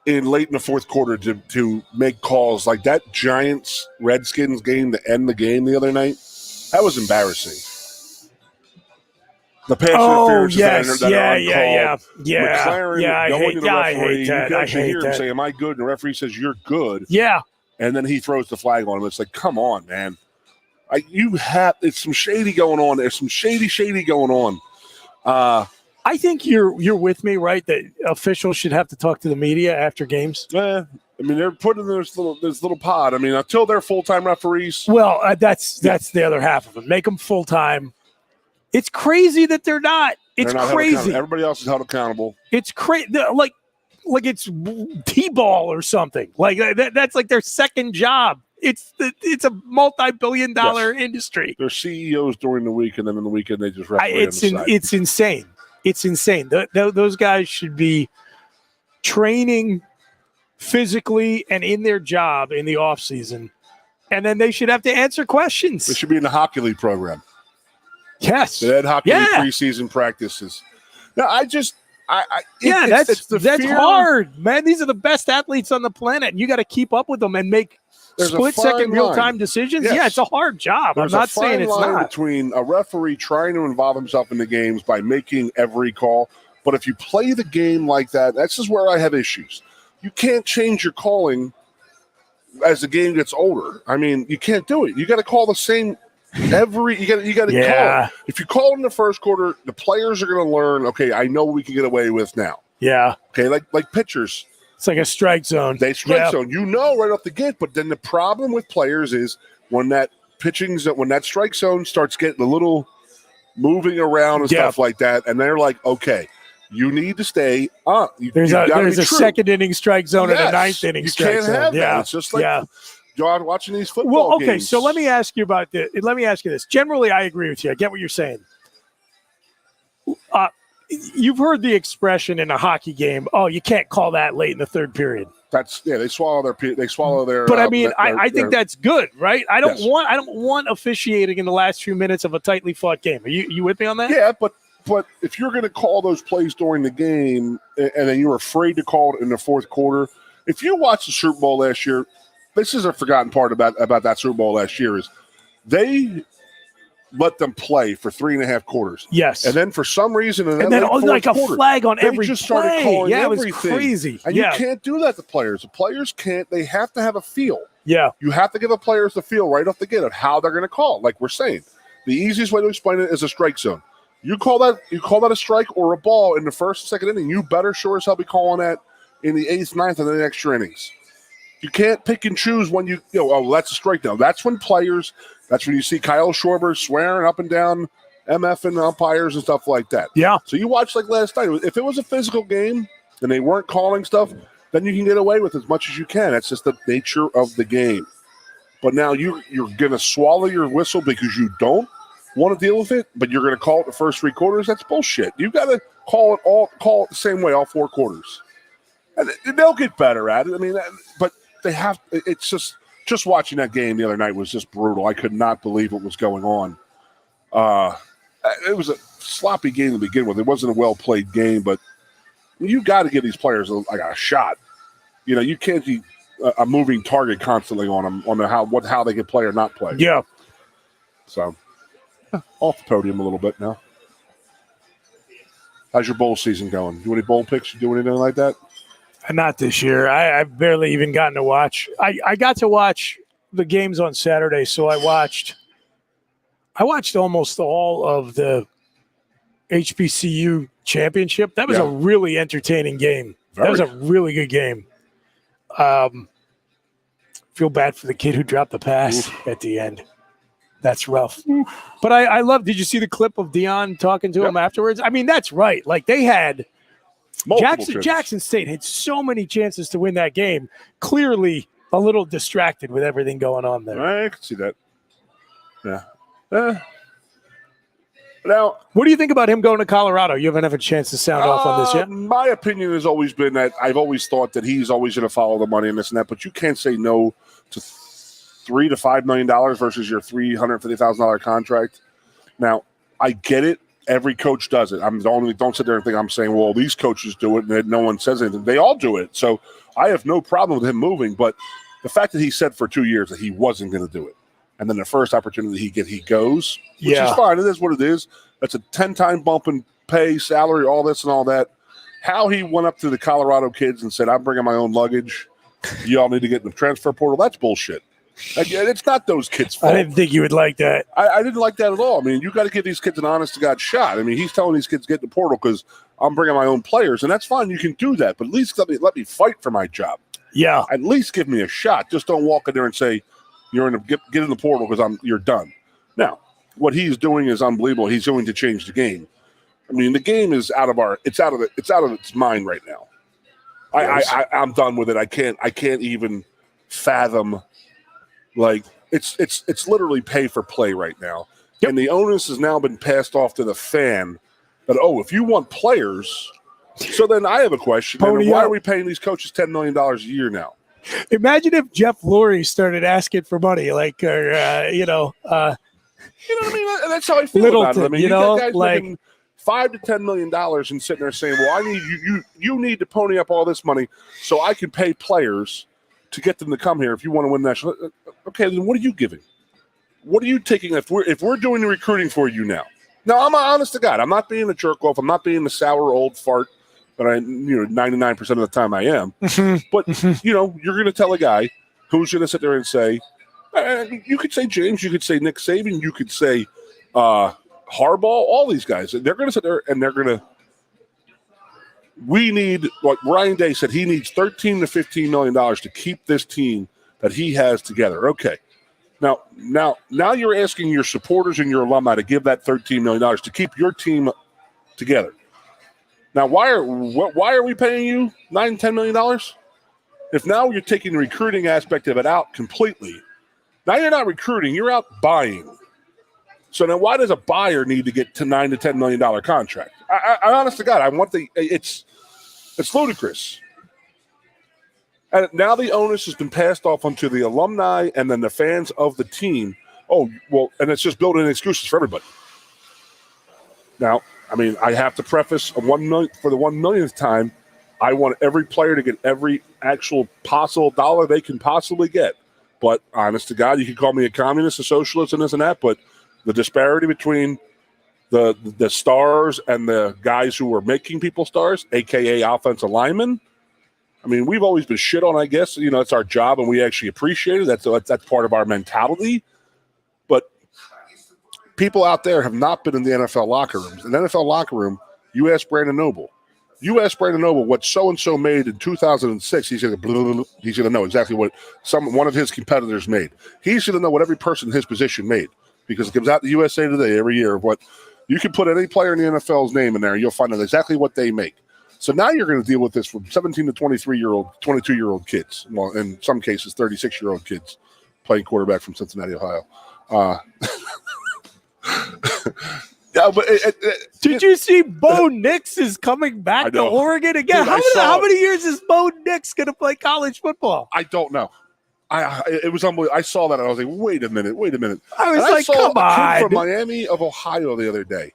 Speaker 6: late in the fourth quarter to make calls. Like that Giants-Redskins game to end the game the other night, that was embarrassing. The pass interference that are uncalled. McLaren going to the referee. You can actually hear him say, "Am I good?" And the referee says, "You're good."
Speaker 5: Yeah.
Speaker 6: And then he throws the flag on him. It's like, come on, man. It's some shady going on. There's some shady going on.
Speaker 5: I think you're with me, right? That officials should have to talk to the media after games.
Speaker 6: They're put in this little pod. Until they're full-time referees.
Speaker 5: Well, that's the other half of it. Make them full-time. It's crazy that they're not. It's crazy.
Speaker 6: Everybody else is held accountable.
Speaker 5: It's crazy. Like it's T-ball or something. Like that's like their second job. It's a multi-billion-dollar industry.
Speaker 6: They're CEOs during the week, and then on the weekend they just referee.
Speaker 5: It's insane. It's insane. Those guys should be training physically and in their job in the off season, and then they should have to answer questions.
Speaker 6: They should be in the hockey league program.
Speaker 5: Yes.
Speaker 6: They had hockey league preseason practices. No, that's
Speaker 5: hard, man. These are the best athletes on the planet, and you got to keep up with them and make split-second real-time decisions. Yes. Yeah, it's a hard job. I'm not saying it's not.
Speaker 6: Between a referee trying to involve himself in the games by making every call, but if you play the game like that, that's just where I have issues. You can't change your calling as the game gets older. You can't do it. You got to call the same. You got to call. If you call in the first quarter, the players are going to learn. Okay, I know what we can get away with now.
Speaker 5: Yeah.
Speaker 6: Okay, like pitchers.
Speaker 5: It's like a strike zone.
Speaker 6: They strike zone. Right off the gate. But then the problem with players is when that pitching's that when that strike zone starts getting a little moving around and stuff like that, and they're like, okay, you need to stay on.
Speaker 5: There's a second inning strike zone and a ninth inning strike zone.
Speaker 6: You can't have that. It's just like you're watching these football games.
Speaker 5: So let me ask you about this. Let me ask you this. Generally, I agree with you. I get what you're saying. You've heard the expression in a hockey game, "Oh, you can't call that late in the third period."
Speaker 6: They swallow their.
Speaker 5: But I mean, I think that's good, right? I don't want officiating in the last few minutes of a tightly fought game. Are you with me on that?
Speaker 6: Yeah, but if you're going to call those plays during the game and then you're afraid to call it in the fourth quarter, if you watch the Super Bowl last year, this is a forgotten part about that Super Bowl last year is they let them play for 3.5 quarters.
Speaker 5: Then,
Speaker 6: and then for some reason,
Speaker 5: and then like a flag on every
Speaker 6: just started
Speaker 5: play.
Speaker 6: Calling
Speaker 5: it
Speaker 6: everything.
Speaker 5: was crazy.
Speaker 6: And you can't do that to players. The players can't. They have to have a feel.
Speaker 5: Yeah,
Speaker 6: you have to give the players the feel right off the get of how they're going to call. Like we're saying, the easiest way to explain it is a strike zone. You call that a strike or a ball in the first and second inning. You better sure as hell be calling that in the 8th, 9th, and the extra innings. You can't pick and choose when that's a strike now. That's when you see Kyle Schwarber swearing up and down MF-ing umpires and stuff like that.
Speaker 5: Yeah.
Speaker 6: So you watch like last night. If it was a physical game and they weren't calling stuff, then you can get away with as much as you can. That's just the nature of the game. But now you're going to swallow your whistle because you don't want to deal with it, but you're going to call it the first 3 quarters. That's bullshit. You got to call it the same way all 4 quarters, and they'll get better at it. I mean, but they have. It's just watching that game the other night was just brutal. I could not believe what was going on. It was a sloppy game to begin with. It wasn't a well played game, but you got to give these players a shot. You can't be a moving target constantly on them on how they can play or not play.
Speaker 5: Yeah.
Speaker 6: So. Off the podium a little bit now. How's your bowl season going? Do any bowl picks? You doing anything like that?
Speaker 5: Not this year. I've barely even gotten to watch. I got to watch the games on Saturday, so I watched almost all of the HBCU championship. That was a really entertaining game. That was a really good game. Feel bad for the kid who dropped the pass at the end. That's rough. But I love, did you see the clip of Dion talking to him afterwards? I mean, that's right. Like they had Jackson State had so many chances to win that game. Clearly a little distracted with everything going on there.
Speaker 6: I can see that. Yeah. Now,
Speaker 5: what do you think about him going to Colorado? You haven't had a chance to sound off on this yet?
Speaker 6: My opinion has always been that I've always thought that he's always going to follow the money and this and that, but you can't say no to $3 to $5 million versus your $350,000 contract. Now, I get it. Every coach does it. Don't sit there and think I'm saying, well, these coaches do it and no one says anything. They all do it. So I have no problem with him moving. But the fact that he said for 2 years that he wasn't going to do it, and then the first opportunity he goes, which is fine. It is what it is. That's a 10-time bump in pay, salary, all this and all that. How he went up to the Colorado kids and said, I'm bringing my own luggage. You all need to get in the transfer portal. That's bullshit. It's not those kids' fault.
Speaker 5: I didn't think you would like that.
Speaker 6: I didn't like that at all. I mean, you got to give these kids an honest-to-God shot. I mean, he's telling these kids, get in the portal because I'm bringing my own players, and that's fine. You can do that, but at least let me fight for my job.
Speaker 5: Yeah.
Speaker 6: At least give me a shot. Just don't walk in there and say, get in the portal because you're done. Now, what he's doing is unbelievable. He's going to change the game. I mean, the game is out of its mind right now. Yes. I'm done with it. I can't even fathom. Like it's literally pay for play right now, and the onus has now been passed off to the fan. That if you want players, so then I have a question: why are we paying these coaches $10 million a year now?
Speaker 5: Imagine if Jeff Lurie started asking for money, like you know what I
Speaker 6: mean? That's how I feel about it. I mean, you got guys making $5 to $10 million and sitting there saying, "Well, I need you need to pony up all this money so I can pay players to get them to come here if you want to win national." Okay, then what are you giving? What are you taking if we're doing the recruiting for you now? Now, I'm honest to God. I'm not being a jerk off. I'm not being the sour old fart that 99% of the time I am. But you're going to tell a guy who's going to sit there and say, you could say James, you could say Nick Saban, you could say Harbaugh, all these guys. They're going to sit there and they're going to. We need, like Ryan Day said, he needs $13 to $15 million to keep this team that he has together. Okay, Now you're asking your supporters and your alumni to give that $13 million to keep your team together. Now, why are we paying you $9-10 million? If now you're taking the recruiting aspect of it out completely, now you're not recruiting, you're out buying. So now why does a buyer need to get to $9 to $10 million contract? I honest to God, it's ludicrous. And now the onus has been passed off onto the alumni and then the fans of the team. Oh, well, and it's just building excuses for everybody. Now, I mean, I have to preface for the 1 millionth time, I want every player to get every actual possible dollar they can possibly get. But honest to God, you can call me a communist, a socialist, and this and that, but the disparity between the stars and the guys who are making people stars, a.k.a. offensive linemen, I mean, we've always been shit on, I guess. You know, it's our job, and we actually appreciate it. That's part of our mentality. But people out there have not been in the NFL locker rooms. In the NFL locker room, you ask Brandon Noble. What so-and-so made in 2006. He's going to know exactly what one of his competitors made. He's going to know what every person in his position made because it comes out in the USA Today every year of what you can put any player in the NFL's name in there, and you'll find out exactly what they make. So now you're going to deal with this from 17 to 23-year-old, 22-year-old kids. Well, in some cases, 36-year-old kids playing quarterback from Cincinnati, Ohio.
Speaker 5: Yeah, but did you see Bo Nix is coming back to Oregon again? Dude, how many years is Bo Nix going to play college football?
Speaker 6: I don't know. It was unbelievable. I saw that and I was like, wait a minute.
Speaker 5: I was like, come on.
Speaker 6: I saw a kid from Miami of Ohio the other day.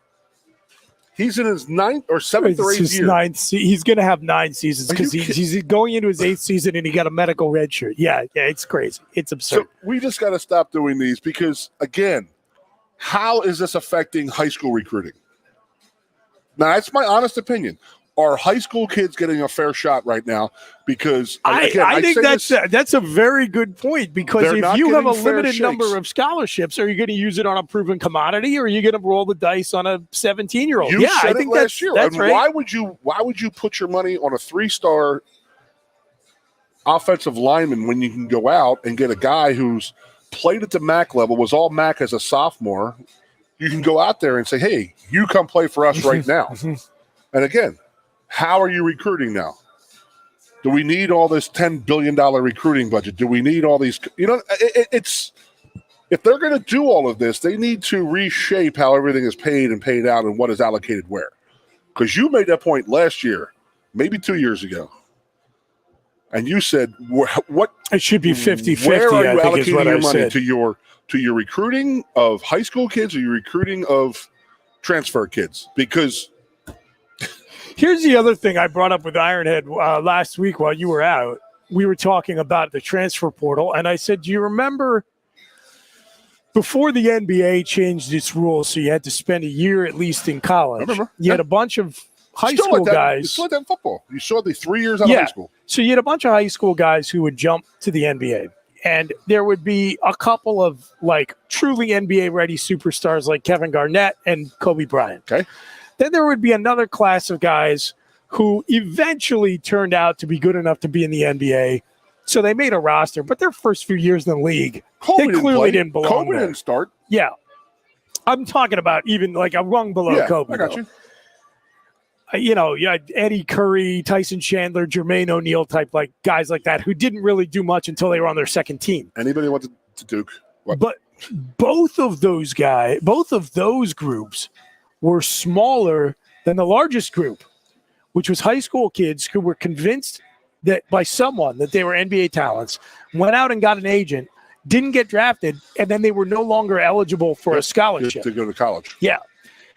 Speaker 6: He's in his 9th or 7th or 8th year.
Speaker 5: He's going to have 9 seasons because he's going into his 8th season and he got a medical red shirt. Yeah, it's crazy. It's absurd.
Speaker 6: So we just got to stop doing these because, again, how is this affecting high school recruiting? Now, that's my honest opinion. Are high school kids getting a fair shot right now? Because
Speaker 5: I think that's a very good point. Because if you have a limited number of scholarships, are you going to use it on a proven commodity, or are you going to roll the dice on a 17-year-old?
Speaker 6: You said it last year. That's right. Why would you put your money on a 3-star offensive lineman when you can go out and get a guy who's played at the MAC level, was all MAC as a sophomore? You can go out there and say, "Hey, you come play for us right now." And again, how are you recruiting now? Do we need all this $10 billion recruiting budget? Do we need all these? You know, it's if they're going to do all of this, they need to reshape how everything is paid and paid out and what is allocated where. Because you made that point last year, maybe 2 years ago, and you said, "What
Speaker 5: it should be 50-50."
Speaker 6: Where are you allocating your money to your recruiting of high school kids or your recruiting of transfer kids? Because
Speaker 5: here's the other thing I brought up with Ironhead last week while you were out. We were talking about the transfer portal, and I said, do you remember before the NBA changed its rules so you had to spend a year at least in college?
Speaker 6: I remember.
Speaker 5: You had a bunch of high school guys.
Speaker 6: You saw that in football. You saw the 3 years out of high school.
Speaker 5: So you had a bunch of high school guys who would jump to the NBA. And there would be a couple of like truly NBA-ready superstars like Kevin Garnett and Kobe Bryant.
Speaker 6: Okay.
Speaker 5: Then there would be another class of guys who eventually turned out to be good enough to be in the NBA. So they made a roster, but their first few years in the league, they clearly didn't belong
Speaker 6: Kobe
Speaker 5: there.
Speaker 6: Didn't start.
Speaker 5: Yeah. I'm talking about even like a rung below Kobe.
Speaker 6: I got you.
Speaker 5: You know, you had Eddie Curry, Tyson Chandler, Jermaine O'Neal type like guys like that who didn't really do much until they were on their second team.
Speaker 6: Anybody went to Duke? What?
Speaker 5: But both of those groups were smaller than the largest group, which was high school kids who were convinced that by someone that they were NBA talents, went out and got an agent, didn't get drafted, and then they were no longer eligible for a scholarship
Speaker 6: to go to college.
Speaker 5: Yeah.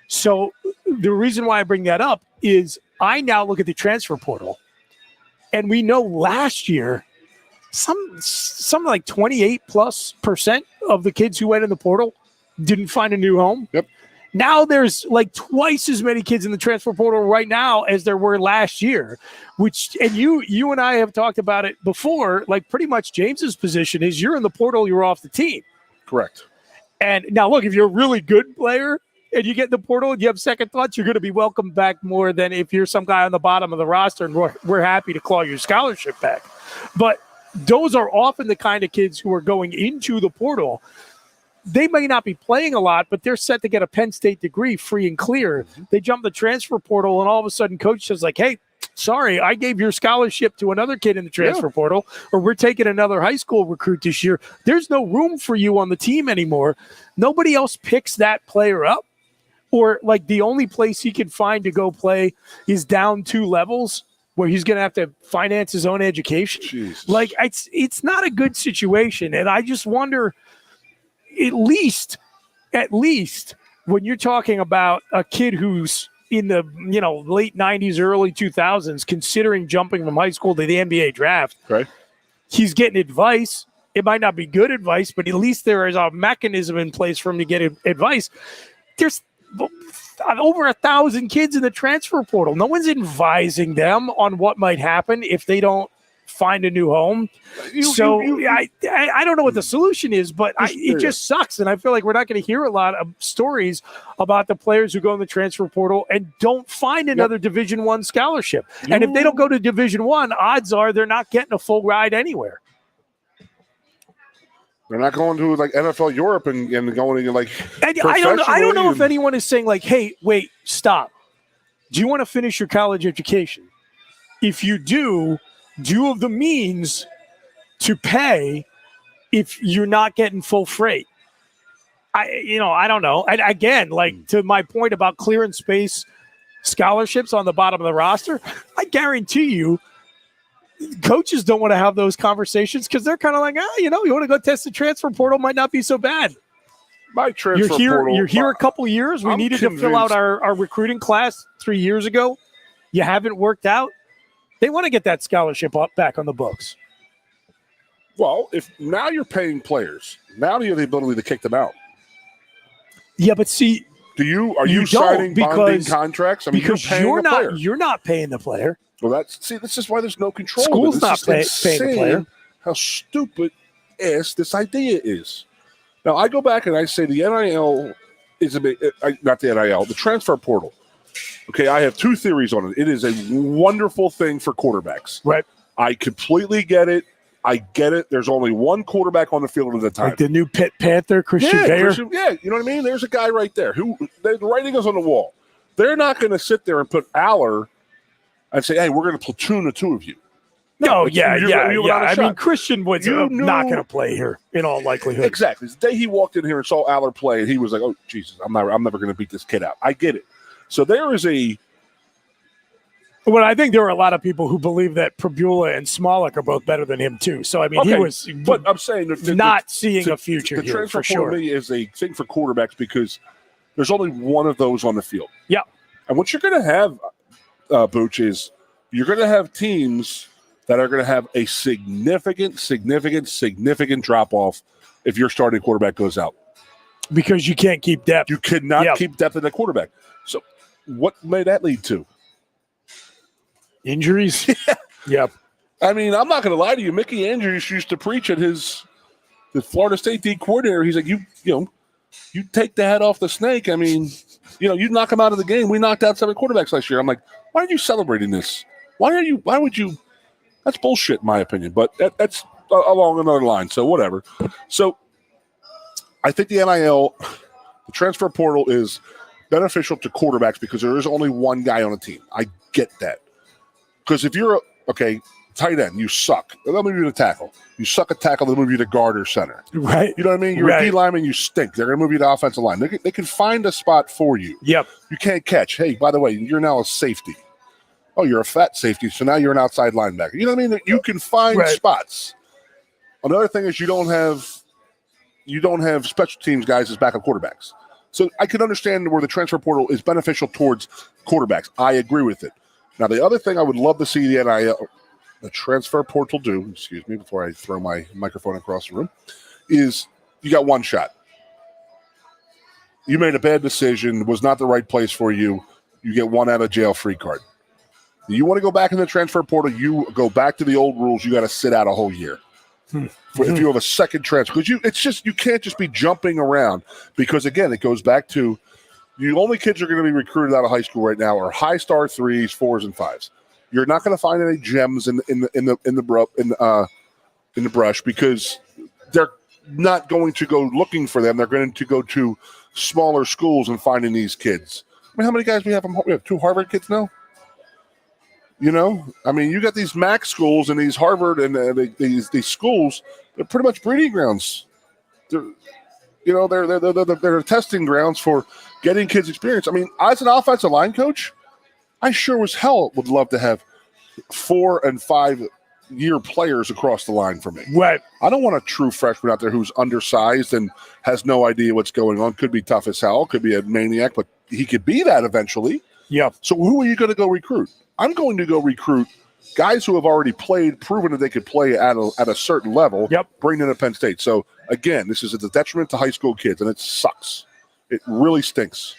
Speaker 5: So the reason why I bring that up is I now look at the transfer portal, and we know last year some like 28+% of the kids who went in the portal didn't find a new home.
Speaker 6: Yep.
Speaker 5: Now there's like twice as many kids in the transfer portal right now as there were last year, and you and I have talked about it before. Like pretty much James's position is you're in the portal, you're off the team.
Speaker 6: Correct.
Speaker 5: And now look, if you're a really good player and you get in the portal and you have second thoughts, you're going to be welcomed back more than if you're some guy on the bottom of the roster and we're happy to claw your scholarship back. But those are often the kind of kids who are going into the portal. They may not be playing a lot, but they're set to get a Penn State degree free and clear. They jump the transfer portal, and all of a sudden coach says, like, hey, sorry, I gave your scholarship to another kid in the transfer portal, or we're taking another high school recruit this year. There's no room for you on the team anymore. Nobody else picks that player up, or like the only place he can find to go play is down 2 levels where he's going to have to finance his own education.
Speaker 6: Jesus.
Speaker 5: Like it's not a good situation. And I just wonder, at least when you're talking about a kid who's in the late 90s, early 2000s, considering jumping from high school to the NBA draft,
Speaker 6: right?
Speaker 5: He's getting advice. It might not be good advice, but at least there is a mechanism in place for him to get advice. There's over 1,000 kids in the transfer portal. No one's advising them on what might happen if they don't find a new home. I don't know what the solution is, but it just sucks. And I feel like we're not going to hear a lot of stories about the players who go in the transfer portal and don't find another Division I scholarship. And if they don't go to Division I, odds are they're not getting a full ride anywhere.
Speaker 6: They're not going to like NFL Europe and going to like.
Speaker 5: And I don't know if anyone is saying like, "Hey, wait, stop. Do you want to finish your college education? If you do you have the means to pay if you're not getting full freight?" I don't know. And again, like to my point about clearing space scholarships on the bottom of the roster, I guarantee you, coaches don't want to have those conversations because they're kind of like, you want to go test the transfer portal, might not be so bad.
Speaker 6: My transfer portal.
Speaker 5: You're here a couple years. We needed to fill out our recruiting class 3 years ago. You haven't worked out. They want to get that scholarship back on the books.
Speaker 6: Well, if now you're paying players, now you have the ability to kick them out.
Speaker 5: Yeah, but see,
Speaker 6: are you signing bonding contracts? I mean,
Speaker 5: because you're not paying the player.
Speaker 6: Well, this is why there's no control.
Speaker 5: School's not paying the player.
Speaker 6: How stupid ass this idea is. Now, I go back and I say the NIL is not the NIL, the transfer portal. Okay, I have 2 theories on it. It is a wonderful thing for quarterbacks.
Speaker 5: Right.
Speaker 6: I completely get it. I get it. There's only one quarterback on the field at a time.
Speaker 5: Like the new Pitt Panther, Christian Bayer.
Speaker 6: You know what I mean? There's a guy right there who the writing is on the wall. They're not going to sit there and put Aller and say, hey, we're going to platoon the 2 of you.
Speaker 5: No, I mean, Christian was not going to play here in all likelihood.
Speaker 6: Exactly. The day he walked in here and saw Aller play, and he was like, oh, Jesus, I'm never going to beat this kid out. I get it. So there is a –
Speaker 5: Well, I think there were a lot of people who believe that Prabula and Smolik are both better than him, too. So, I mean, he was –
Speaker 6: But I'm saying –
Speaker 5: seeing a future here,
Speaker 6: transfer
Speaker 5: for sure.
Speaker 6: For me is a thing for quarterbacks because there's only one of those on the field.
Speaker 5: Yeah.
Speaker 6: And what you're going to have, Booch, is you're going to have teams that are going to have a significant drop-off if your starting quarterback goes out.
Speaker 5: Because you can't keep depth.
Speaker 6: You cannot keep depth in the quarterback. So what may that lead to?
Speaker 5: Injuries? Yep.
Speaker 6: I mean, I'm not going to lie to you. Mickey Andrews used to preach at the Florida State D coordinator. He's like, you take the head off the snake. I mean, you knock him out of the game. We knocked out 7 quarterbacks last year. I'm like, why are you celebrating this? Why would you? That's bullshit, in my opinion. But that's along another line. So whatever. So I think the NIL, the transfer portal, is beneficial to quarterbacks because there is only one guy on a team. I get that. Because if you're tight end, you suck. They'll move you to tackle. You suck at tackle, they'll move you to guard or center.
Speaker 5: Right.
Speaker 6: You know what I mean? You're a D lineman, you stink. They're going to move you to offensive line. They can find a spot for you.
Speaker 5: Yep.
Speaker 6: You can't catch. Hey, by the way, you're now a safety. Oh, you're a fat safety, so now you're an outside linebacker. You know what I mean? You can find spots. Another thing is you don't have special teams guys as backup quarterbacks. So I can understand where the transfer portal is beneficial towards quarterbacks. I agree with it. Now, the other thing I would love to see the transfer portal do, excuse me, before I throw my microphone across the room, is you got one shot. You made a bad decision, was not the right place for you. You get one out of jail free card. You want to go back in the transfer portal, you go back to the old rules, you got to sit out a whole year. If you have a second transfer, because you can't just be jumping around, because again, it goes back to the only kids you're going to be recruited out of high school right now are high star 3s, 4s, and 5s. You're not going to find any gems in in the brush because they're not going to go looking for them. They're going to go to smaller schools and finding these kids. I mean, how many guys we have? We have 2 Harvard kids now. You know, I mean, you got these MAC schools and these Harvard and these schools. They're pretty much breeding grounds. They're testing grounds for getting kids experience. I mean, as an offensive line coach, I sure as hell would love to have 4 and 5 year players across the line for me.
Speaker 5: Right.
Speaker 6: I don't want a true freshman out there who's undersized and has no idea what's going on. Could be tough as hell. Could be a maniac, but he could be that eventually.
Speaker 5: Yeah.
Speaker 6: So who are you going to go recruit? I'm going to go recruit guys who have already played, proven that they could play at a certain level.
Speaker 5: Yep.
Speaker 6: Bring them to Penn State. So again, this is a detriment to high school kids, and it sucks. It really stinks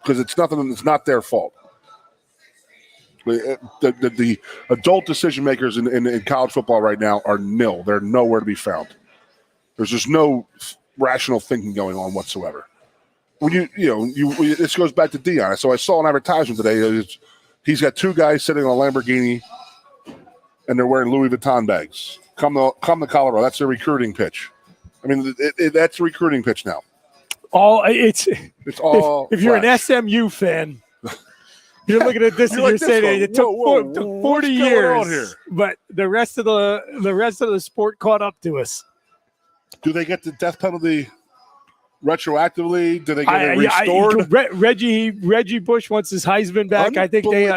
Speaker 6: because it's not their fault. The adult decision makers in college football right now are nil. They're nowhere to be found. There's just no rational thinking going on whatsoever. When this goes back to Dion. So I saw an advertisement today. He's got 2 guys sitting on a Lamborghini, and they're wearing Louis Vuitton bags. Come to Colorado. That's their recruiting pitch. I mean, that's a recruiting pitch now.
Speaker 5: It's all. If you're an SMU fan. You're looking at this and you're saying it took 40 years, but the rest of the sport caught up to us.
Speaker 6: Do they get the death penalty retroactively? Do they get it restored?
Speaker 5: Reggie Bush wants his Heisman back. I think they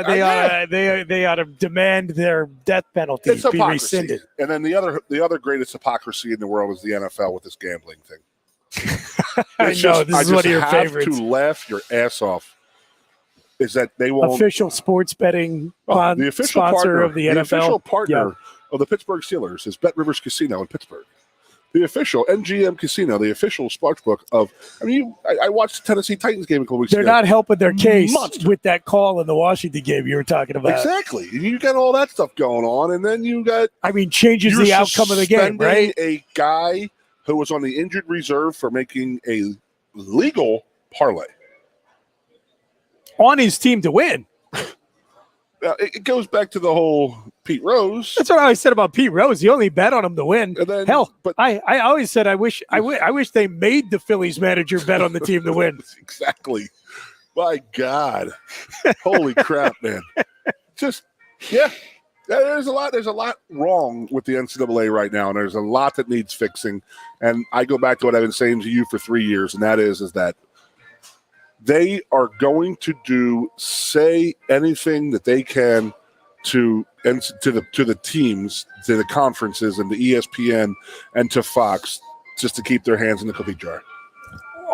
Speaker 5: ought to demand their death penalty be rescinded.
Speaker 6: And then the other greatest hypocrisy in the world is the NFL with this gambling thing.
Speaker 5: This is one of your favorites.
Speaker 6: To laugh your ass off. Is that they will
Speaker 5: official sports betting the official sponsor partner of the NFL. The official
Speaker 6: partner of the Pittsburgh Steelers is Bet Rivers Casino in Pittsburgh. The official MGM Casino, the official sportsbook of. I mean, I watched the Tennessee Titans game a couple weeks ago.
Speaker 5: They're not helping their case with that call in the Washington game you were talking about.
Speaker 6: Exactly. You got all that stuff going on, and then you got.
Speaker 5: I mean, changes the outcome of the game, right?
Speaker 6: A guy who was on the injured reserve for making a legal parlay.
Speaker 5: On his team to win.
Speaker 6: It goes back to the whole Pete Rose.
Speaker 5: That's what I always said about Pete Rose. He only bet on him to win. But I always said I wish they made the Phillies manager bet on the team to win.
Speaker 6: Exactly. My God. Holy crap, man. Just there's a lot wrong with the NCAA right now, and there's a lot that needs fixing. And I go back to what I've been saying to you for 3 years, and that is that they are going to say anything that they can to the teams, to the conferences, and the ESPN and to Fox, just to keep their hands in the cookie jar.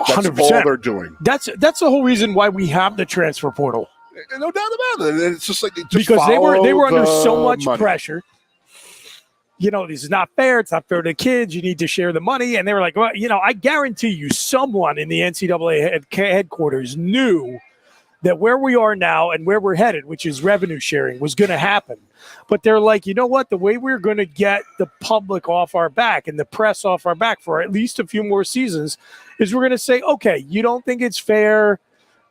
Speaker 6: That's 100%. All they're doing.
Speaker 5: That's the whole reason why we have the transfer portal.
Speaker 6: No doubt about it. It's just like
Speaker 5: because they were under so much pressure. You know, this is not fair. It's not fair to the kids. You need to share the money. And they were like, well, I guarantee you someone in the NCAA headquarters knew that where we are now and where we're headed, which is revenue sharing, was going to happen. But they're like, you know what? The way we're going to get the public off our back and the press off our back for at least a few more seasons is we're going to say, okay, you don't think it's fair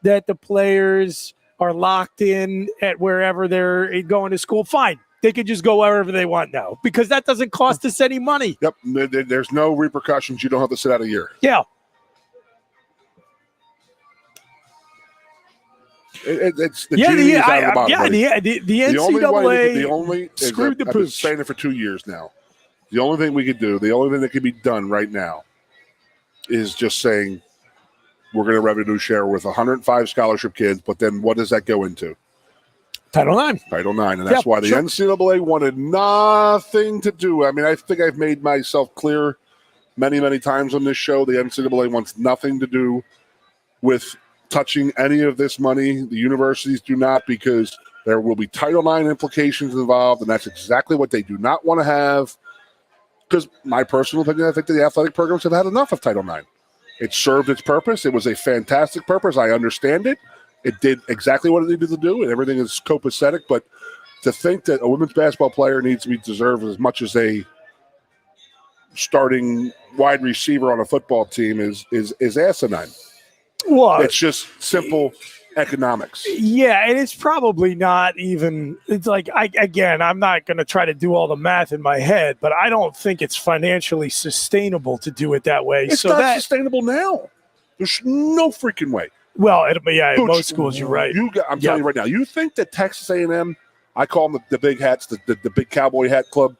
Speaker 5: that the players are locked in at wherever they're going to school? Fine. They can just go wherever they want now because that doesn't cost us any money.
Speaker 6: Yep. There's no repercussions. You don't have to sit out a year.
Speaker 5: Yeah.
Speaker 6: It's the genie out of the bottom.
Speaker 5: The NCAA
Speaker 6: the only
Speaker 5: screwed the pooch.
Speaker 6: I've been saying it for 2 years now. The only thing we could do, the only thing that can be done right now is just saying we're going to revenue share with 105 scholarship kids, but then what does that go into?
Speaker 5: Title IX.
Speaker 6: And that's why the NCAA wanted nothing to do. I mean, I think I've made myself clear many, many times on this show. The NCAA wants nothing to do with touching any of this money. The universities do not, because there will be Title IX implications involved, and that's exactly what they do not want to have. Because my personal opinion, I think that the athletic programs have had enough of Title IX. It served its purpose. It was a fantastic purpose. I understand it. It did exactly what it needed to do, and everything is copacetic. But to think that a women's basketball player needs to be deserved as much as a starting wide receiver on a football team is asinine.
Speaker 5: What?
Speaker 6: It's just simple. economics.
Speaker 5: Yeah, and it's probably not even. It's like I'm not going to try to do all the math in my head, but I don't think it's financially sustainable to do it that way.
Speaker 6: It's not sustainable now. There's no freaking way.
Speaker 5: Well, in most schools, you're right.
Speaker 6: I'm telling you right now. You think that Texas A&M, I call them the big hats, the big cowboy hat club.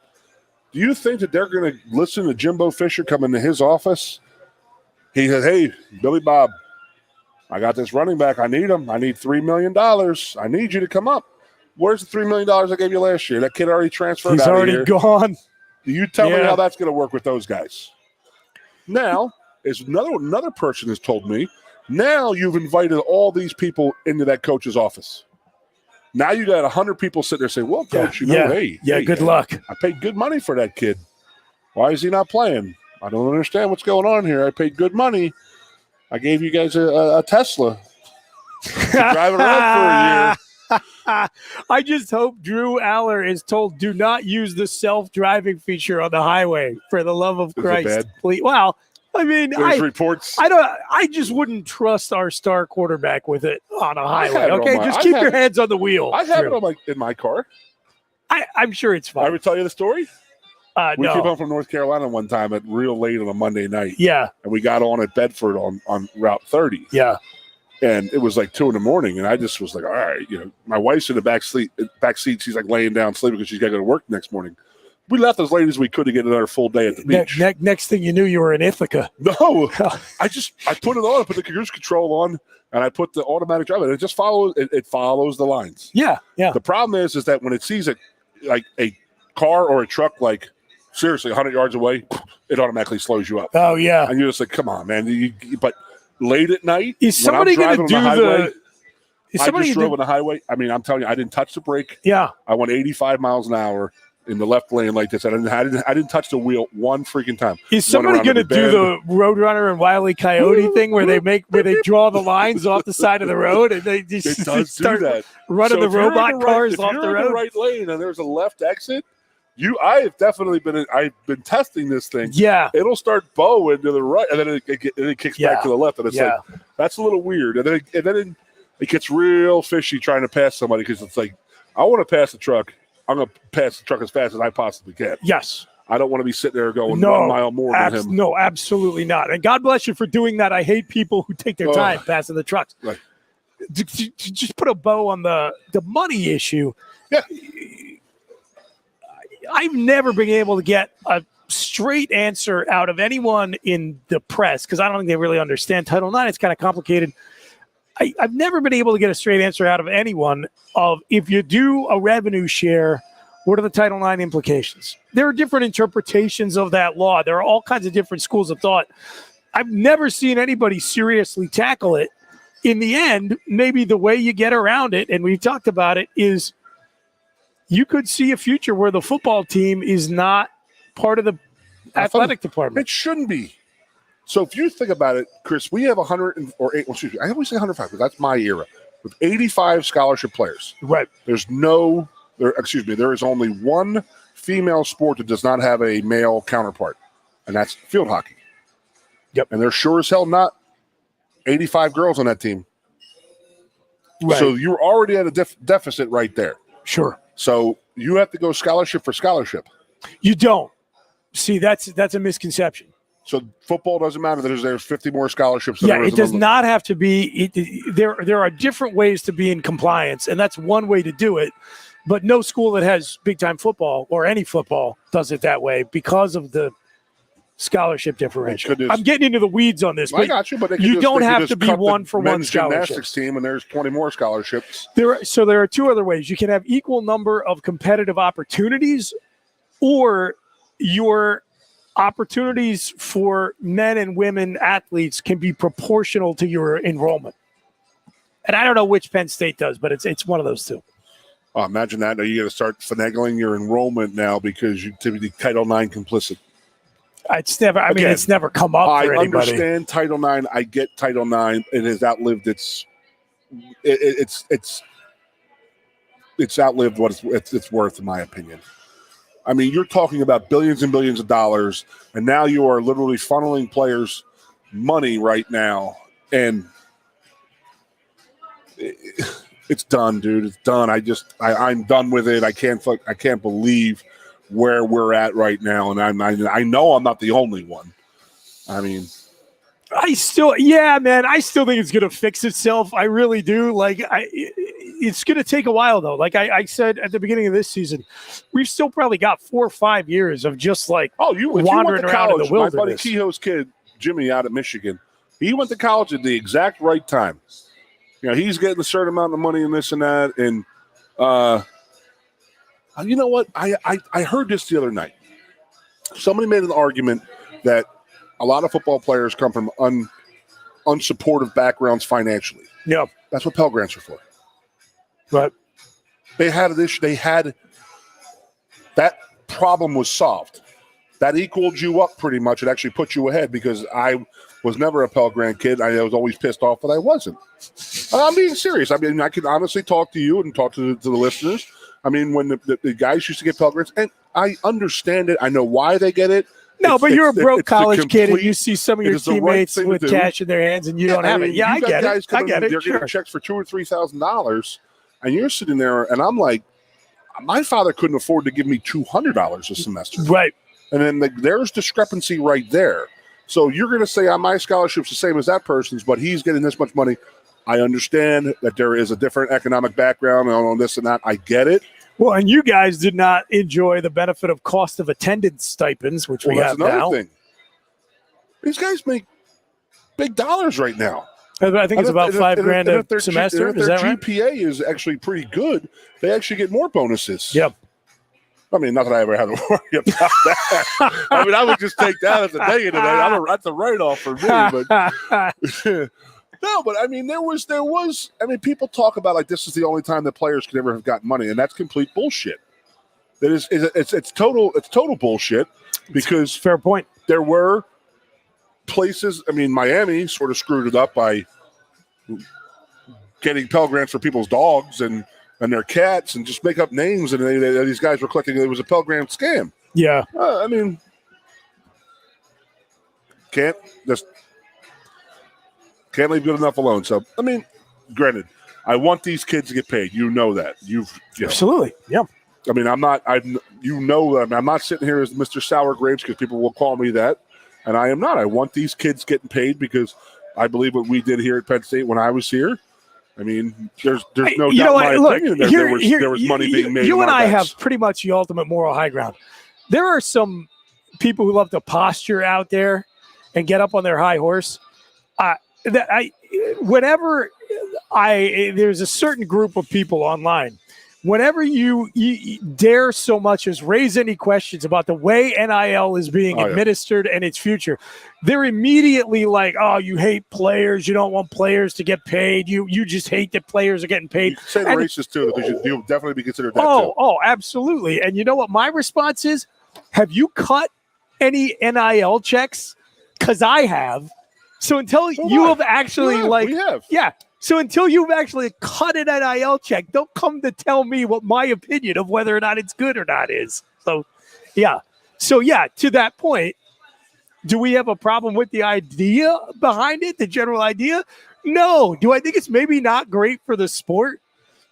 Speaker 6: Do you think that they're going to listen to Jimbo Fisher come into his office? He says, "Hey, Billy Bob, I got this running back. I need him. I need $3 million. I need you to come up. Where's the $3 million I gave you last year? That kid already transferred.
Speaker 5: He's already gone.
Speaker 6: You tell me how that's going to work with those guys." Now, as another person has told me, now you've invited all these people into that coach's office. Now you got 100 people sitting there saying, "Well, coach, hey,
Speaker 5: good luck.
Speaker 6: I paid good money for that kid. Why is he not playing? I don't understand what's going on here. I paid good money. I gave you guys a Tesla to drive around for a year."
Speaker 5: I just hope Drew Aller is told, do not use the self-driving feature on the highway, for the love of Christ. Please. Well, I mean,
Speaker 6: there's reports.
Speaker 5: I just wouldn't trust our star quarterback with it on a highway. Okay, just keep your hands on the wheel.
Speaker 6: I have it in my car.
Speaker 5: I'm sure it's fine.
Speaker 6: I ever tell you the story? We
Speaker 5: no.
Speaker 6: came home from North Carolina one time at real late on a Monday night.
Speaker 5: Yeah.
Speaker 6: And we got on at Bedford on Route 30.
Speaker 5: Yeah.
Speaker 6: And it was like 2 a.m. and I just was like, all right, my wife's in the back seat. She's like laying down sleeping because she's got to go to work the next morning. We left as late as we could to get another full day at the beach.
Speaker 5: Next thing you knew, you were in Ithaca.
Speaker 6: No, I put it on. I put the cruise control on, and I put the automatic drive. And it just follows. It follows the lines.
Speaker 5: Yeah, yeah.
Speaker 6: The problem is that when it sees a car or a truck, like seriously 100 yards away, it automatically slows you up.
Speaker 5: Oh yeah,
Speaker 6: and you're just like, come on, man. But late at night,
Speaker 5: is somebody going to do
Speaker 6: I just drove on the highway. I mean, I'm telling you, I didn't touch the brake.
Speaker 5: Yeah,
Speaker 6: I went 85 miles an hour in the left lane like this. I didn't touch the wheel one freaking time.
Speaker 5: Is somebody going to do the Roadrunner and Wile E. Coyote thing where they draw the lines off the side of the road and they just start running the robot cars off the road?
Speaker 6: If you're in the right lane and there's a left exit, I've been testing this thing.
Speaker 5: Yeah,
Speaker 6: it'll start bowing to the right and then it kicks back to the left, and it's like that's a little weird. And then it gets real fishy trying to pass somebody because it's like, I want to pass the truck. I'm going to pass the truck as fast as I possibly can.
Speaker 5: Yes.
Speaker 6: I don't want to be sitting there going 1 mile more than him.
Speaker 5: No, absolutely not. And God bless you for doing that. I hate people who take their time passing the trucks.
Speaker 6: Right.
Speaker 5: To just put a bow on the money issue.
Speaker 6: Yeah.
Speaker 5: I've never been able to get a straight answer out of anyone in the press because I don't think they really understand Title IX. It's kind of complicated. I've never been able to get a straight answer out of anyone of if you do a revenue share, what are the Title IX implications? There are different interpretations of that law. There are all kinds of different schools of thought. I've never seen anybody seriously tackle it. In the end, maybe the way you get around it, and we've talked about it, is you could see a future where the football team is not part of the athletic department.
Speaker 6: It shouldn't be. So if you think about it, Chris, we have I always say 105 because that's my era, with 85 scholarship players.
Speaker 5: Right.
Speaker 6: There is only one female sport that does not have a male counterpart, and that's field hockey.
Speaker 5: Yep.
Speaker 6: And there's sure as hell not 85 girls on that team.
Speaker 5: Right.
Speaker 6: So you're already at a deficit right there.
Speaker 5: Sure.
Speaker 6: So you have to go scholarship for scholarship.
Speaker 5: You don't. See, that's a misconception.
Speaker 6: So football doesn't matter. There's 50 more scholarships.
Speaker 5: Yeah, it does not have to be. There are different ways to be in compliance, and that's one way to do it. But no school that has big-time football or any football does it that way because of the scholarship differential. I'm getting into the weeds on this.
Speaker 6: I got you, but
Speaker 5: you don't have to be one-for-one scholarships.
Speaker 6: Gymnastics team, and there's 20 more scholarships.
Speaker 5: There are two other ways. You can have equal number of competitive opportunities, or your opportunities for men and women athletes can be proportional to your enrollment. And I don't know which Penn State does, but it's one of those two.
Speaker 6: Oh, imagine that. Now you got to start finagling your enrollment now because you typically Title IX complicit.
Speaker 5: It's never come up for anybody.
Speaker 6: I understand Title IX. I get Title IX. It has outlived it's outlived what it's worth, in my opinion. I mean, you're talking about billions and billions of dollars, and now you are literally funneling players money right now. And it's done, dude. It's done. I'm done with it. I can't believe where we're at right now, and I know I'm not the only one. I mean,
Speaker 5: I still think it's going to fix itself. I really do. It's going to take a while, though. Like I said at the beginning of this season, we've still probably got 4 or 5 years of just wandering around in the wilderness.
Speaker 6: My buddy Kehoe's kid, Jimmy, out of Michigan, he went to college at the exact right time. He's getting a certain amount of money and this and that. And you know what? I heard this the other night. Somebody made an argument that a lot of football players come from unsupportive backgrounds financially.
Speaker 5: Yeah.
Speaker 6: That's what Pell Grants are for.
Speaker 5: But
Speaker 6: they had an issue. That problem was solved. That equaled you up pretty much. It actually put you ahead because I was never a Pell Grant kid. I was always pissed off that I wasn't. I'm being serious. I mean, I can honestly talk to you and talk to the listeners. I mean, when the guys used to get Pell Grants, and I understand it. I know why they get it.
Speaker 5: No, but you're a broke college kid, and you see some of your teammates with cash in their hands, and you don't have it. Yeah, I get it. I get it.
Speaker 6: They're getting checks for $2,000 or $3,000, and you're sitting there, and I'm like, my father couldn't afford to give me $200 a semester.
Speaker 5: Right.
Speaker 6: And then there's discrepancy right there. So you're going to say, my scholarship's the same as that person's, but he's getting this much money. I understand that there is a different economic background on this and that. I get it.
Speaker 5: Well, and you guys did not enjoy the benefit of cost of attendance stipends, which we have now. That's another thing.
Speaker 6: These guys make big dollars right now.
Speaker 5: I think it's about $5,000 a semester.
Speaker 6: Is that right? GPA is actually pretty good. They actually get more bonuses.
Speaker 5: Yep.
Speaker 6: I mean, not that I ever had to worry about that. I mean, I would just take that as a negative. That's a write-off for me. But no, but I mean, there was. I mean, people talk about this is the only time that players could ever have gotten money, and that's complete bullshit. It's total bullshit because
Speaker 5: fair point.
Speaker 6: There were places. I mean, Miami sort of screwed it up by getting Pell Grants for people's dogs and their cats, and just make up names, and these guys were collecting. It was a Pell Grant scam.
Speaker 5: Yeah,
Speaker 6: I mean, can't leave good enough alone. So, I mean, granted, I want these kids to get paid. You know that.
Speaker 5: Absolutely. Yeah.
Speaker 6: I mean, I'm not sitting here as Mr. Sour Grapes because people will call me that, and I am not. I want these kids getting paid because I believe what we did here at Penn State when I was here. I mean, there's no doubt in my opinion that there was money being made.
Speaker 5: You and I have pretty much the ultimate moral high ground. There are some people who love to posture out there and get up on their high horse. There's a certain group of people online, whenever you dare so much as raise any questions about the way NIL is being administered and its future, they're immediately like, oh, you hate players. You don't want players to get paid. You just hate that players are getting paid.
Speaker 6: You can say the racist too, because you'll definitely be considered that too.
Speaker 5: Oh, absolutely. And you know what my response is? Have you cut any NIL checks? Because I have. So until you have actually
Speaker 6: we have.
Speaker 5: Yeah. So until you've actually cut an NIL check, don't come to tell me what my opinion of whether or not it's good or not is. So, yeah. To that point, do we have a problem with the idea behind it, the general idea? No. Do I think it's maybe not great for the sport?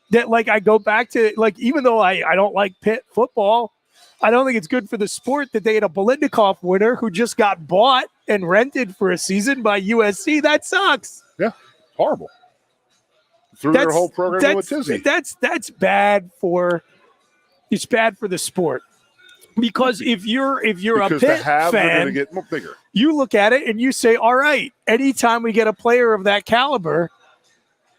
Speaker 5: That, I go back to, even though I don't like Pitt football, I don't think it's good for the sport that they had a Bolitnikoff winner who just got bought and rented for a season by USC. That sucks.
Speaker 6: Yeah, horrible. Threw their whole program with tizzy.
Speaker 5: That's bad for the sport. Because if you're a Pitt fan,
Speaker 6: get bigger.
Speaker 5: You look at it and you say, all right, anytime we get a player of that caliber,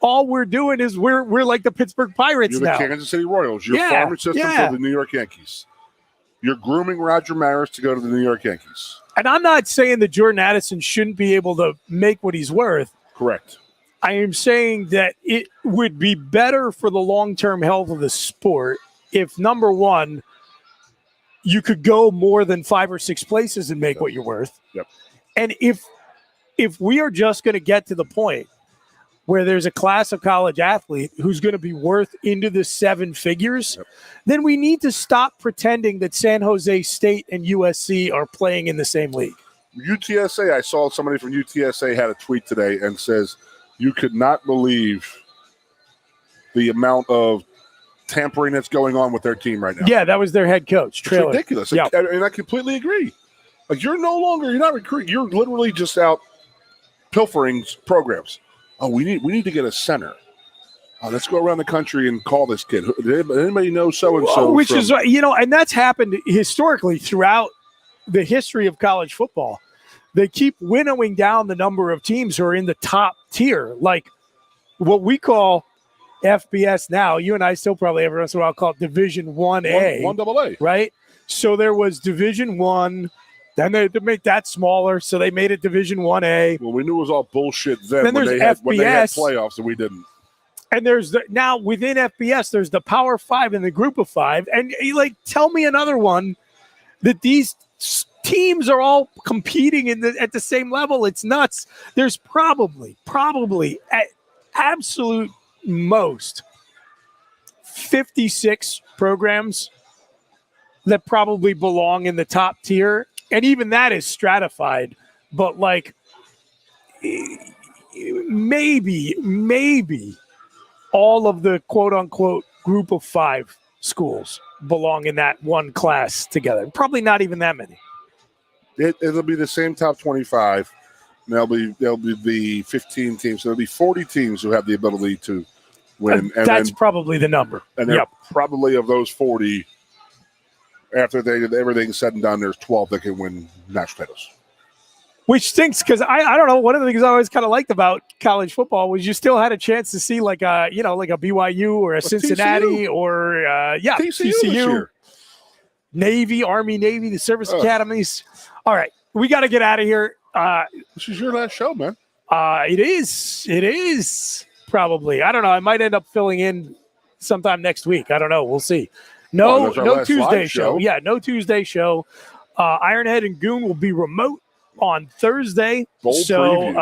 Speaker 5: all we're doing is we're like the Pittsburgh Pirates
Speaker 6: now.
Speaker 5: You're
Speaker 6: the Kansas City Royals. You're farming system for the New York Yankees. You're grooming Roger Maris to go to the New York Yankees.
Speaker 5: And I'm not saying that Jordan Addison shouldn't be able to make what he's worth.
Speaker 6: Correct.
Speaker 5: I am saying that it would be better for the long-term health of the sport if, number one, you could go more than 5 or 6 places and make what you're worth.
Speaker 6: Yep.
Speaker 5: And if we are just going to get to the point where there's a class of college athlete who's going to be worth into the 7 figures, then we need to stop pretending that San Jose State and USC are playing in the same league.
Speaker 6: UTSA, I saw somebody from UTSA had a tweet today and says, you could not believe the amount of tampering that's going on with their team right now.
Speaker 5: Yeah, that was their head coach.
Speaker 6: It's ridiculous.
Speaker 5: Yep.
Speaker 6: And I completely agree. Like, you're not recruiting. You're literally just out pilfering programs. Oh, we need to get a center. Let's go around the country and call this kid. Anybody know so-and-so?
Speaker 5: Which is, and that's happened historically throughout the history of college football. They keep winnowing down the number of teams who are in the top tier, like what we call FBS now. You and I still probably every once in a while call it Division 1A.
Speaker 6: 1AA.
Speaker 5: Right? So there was Division 1. Then they had to make that smaller, so they made it Division 1A.
Speaker 6: Well, we knew it was all bullshit then
Speaker 5: when they had
Speaker 6: playoffs, and we didn't.
Speaker 5: And there's now within FBS, there's the Power 5 and the Group of 5. And tell me another one that these teams are all competing at the same level. It's nuts. There's probably at absolute most 56 programs that probably belong in the top tier. And even that is stratified. But maybe all of the quote-unquote Group of 5 schools belong in that one class together. Probably not even that many.
Speaker 6: It'll be the same top 25. There'll be the 15 teams. So there'll be 40 teams who have the ability to win.
Speaker 5: That's probably the number.
Speaker 6: And probably of those 40, after everything's said and done, there's 12 that can win national titles.
Speaker 5: Which stinks because I don't know. One of the things I always kind of liked about college football was you still had a chance to see like a BYU or a Cincinnati
Speaker 6: TCU.
Speaker 5: Or TCU, Navy, Army, Navy, the service academies. All right, we got to get out of here.
Speaker 6: This is your last show, man.
Speaker 5: It is probably. I don't know. I might end up filling in sometime next week. I don't know. We'll see. No Tuesday show. Yeah, no Tuesday show. Ironhead and Goon will be remote on Thursday. Assuming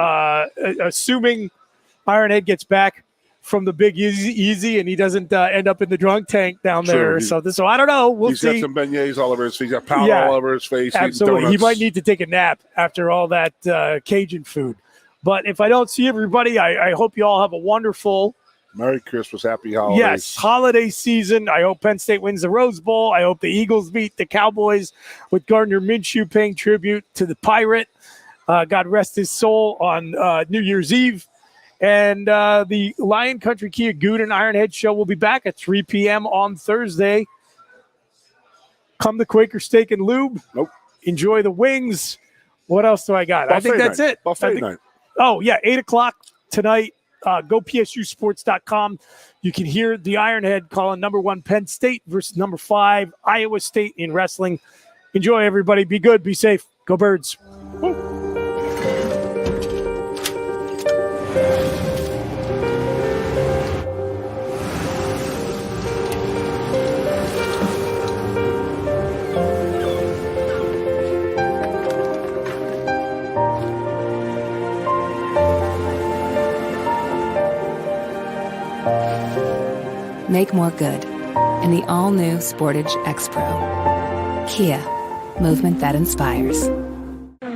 Speaker 5: Ironhead gets back from the big easy and he doesn't end up in the drunk tank down there. So I don't know. We'll see.
Speaker 6: He's got some beignets all over his face. He's got powder all over his face.
Speaker 5: Absolutely. He might need to take a nap after all that Cajun food. But if I don't see everybody, I hope you all have a wonderful
Speaker 6: Merry Christmas, happy holidays.
Speaker 5: Yes, holiday season. I hope Penn State wins the Rose Bowl. I hope the Eagles beat the Cowboys with Gardner Minshew paying tribute to the Pirate. God rest his soul on New Year's Eve. And the Lion Country Kia Goon and Ironhead show will be back at 3 p.m. on Thursday. Come to Quaker Steak and Lube.
Speaker 6: Nope.
Speaker 5: Enjoy the wings. What else do I got? I think that's it.
Speaker 6: Buffet night.
Speaker 5: Oh, yeah, 8 o'clock tonight. Go PSUsports.com. You can hear the Ironhead calling number 1 Penn State versus number 5 Iowa State in wrestling. Enjoy, everybody. Be good. Be safe. Go Birds.
Speaker 1: Make more good in the all-new Sportage X-Pro. Kia, movement that inspires.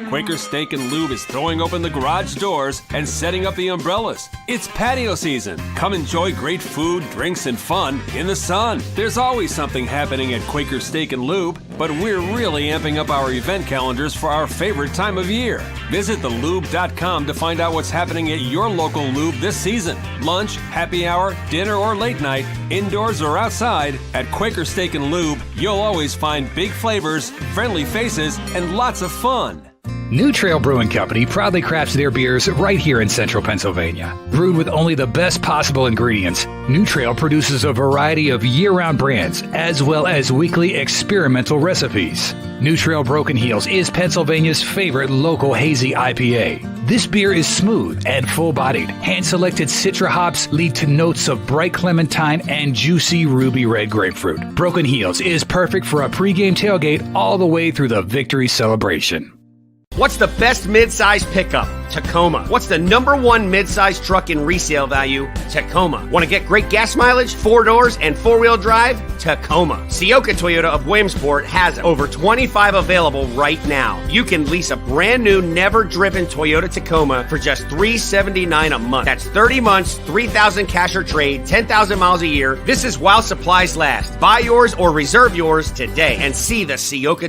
Speaker 2: Quaker Steak and Lube is throwing open the garage doors and setting up the umbrellas. It's patio season. Come enjoy great food, drinks, and fun in the sun. There's always something happening at Quaker Steak and Lube, but we're really amping up our event calendars for our favorite time of year. Visit thelube.com to find out what's happening at your local lube this season. Lunch, happy hour, dinner, or late night, indoors or outside, at Quaker Steak and Lube, you'll always find big flavors, friendly faces, and lots of fun.
Speaker 3: New Trail Brewing Company proudly crafts their beers right here in central Pennsylvania. Brewed with only the best possible ingredients, New Trail produces a variety of year-round brands as well as weekly experimental recipes. New Trail Broken Heels is Pennsylvania's favorite local hazy IPA. This beer is smooth and full-bodied. Hand-selected Citra hops lead to notes of bright clementine and juicy ruby red grapefruit. Broken Heels is perfect for a pregame tailgate all the way through the victory celebration.
Speaker 4: What's the best mid-size pickup? Tacoma. What's the number one midsize truck in resale value? Tacoma. Want to get great gas mileage, 4 doors, and 4-wheel drive? Tacoma. Sioka Toyota of Williamsport has over 25 available right now. You can lease a brand new, never driven Toyota Tacoma for just $379 a month. That's 30 months, $3,000 cash or trade, 10,000 miles a year. This is while supplies last. Buy yours or reserve yours today and see the Sioka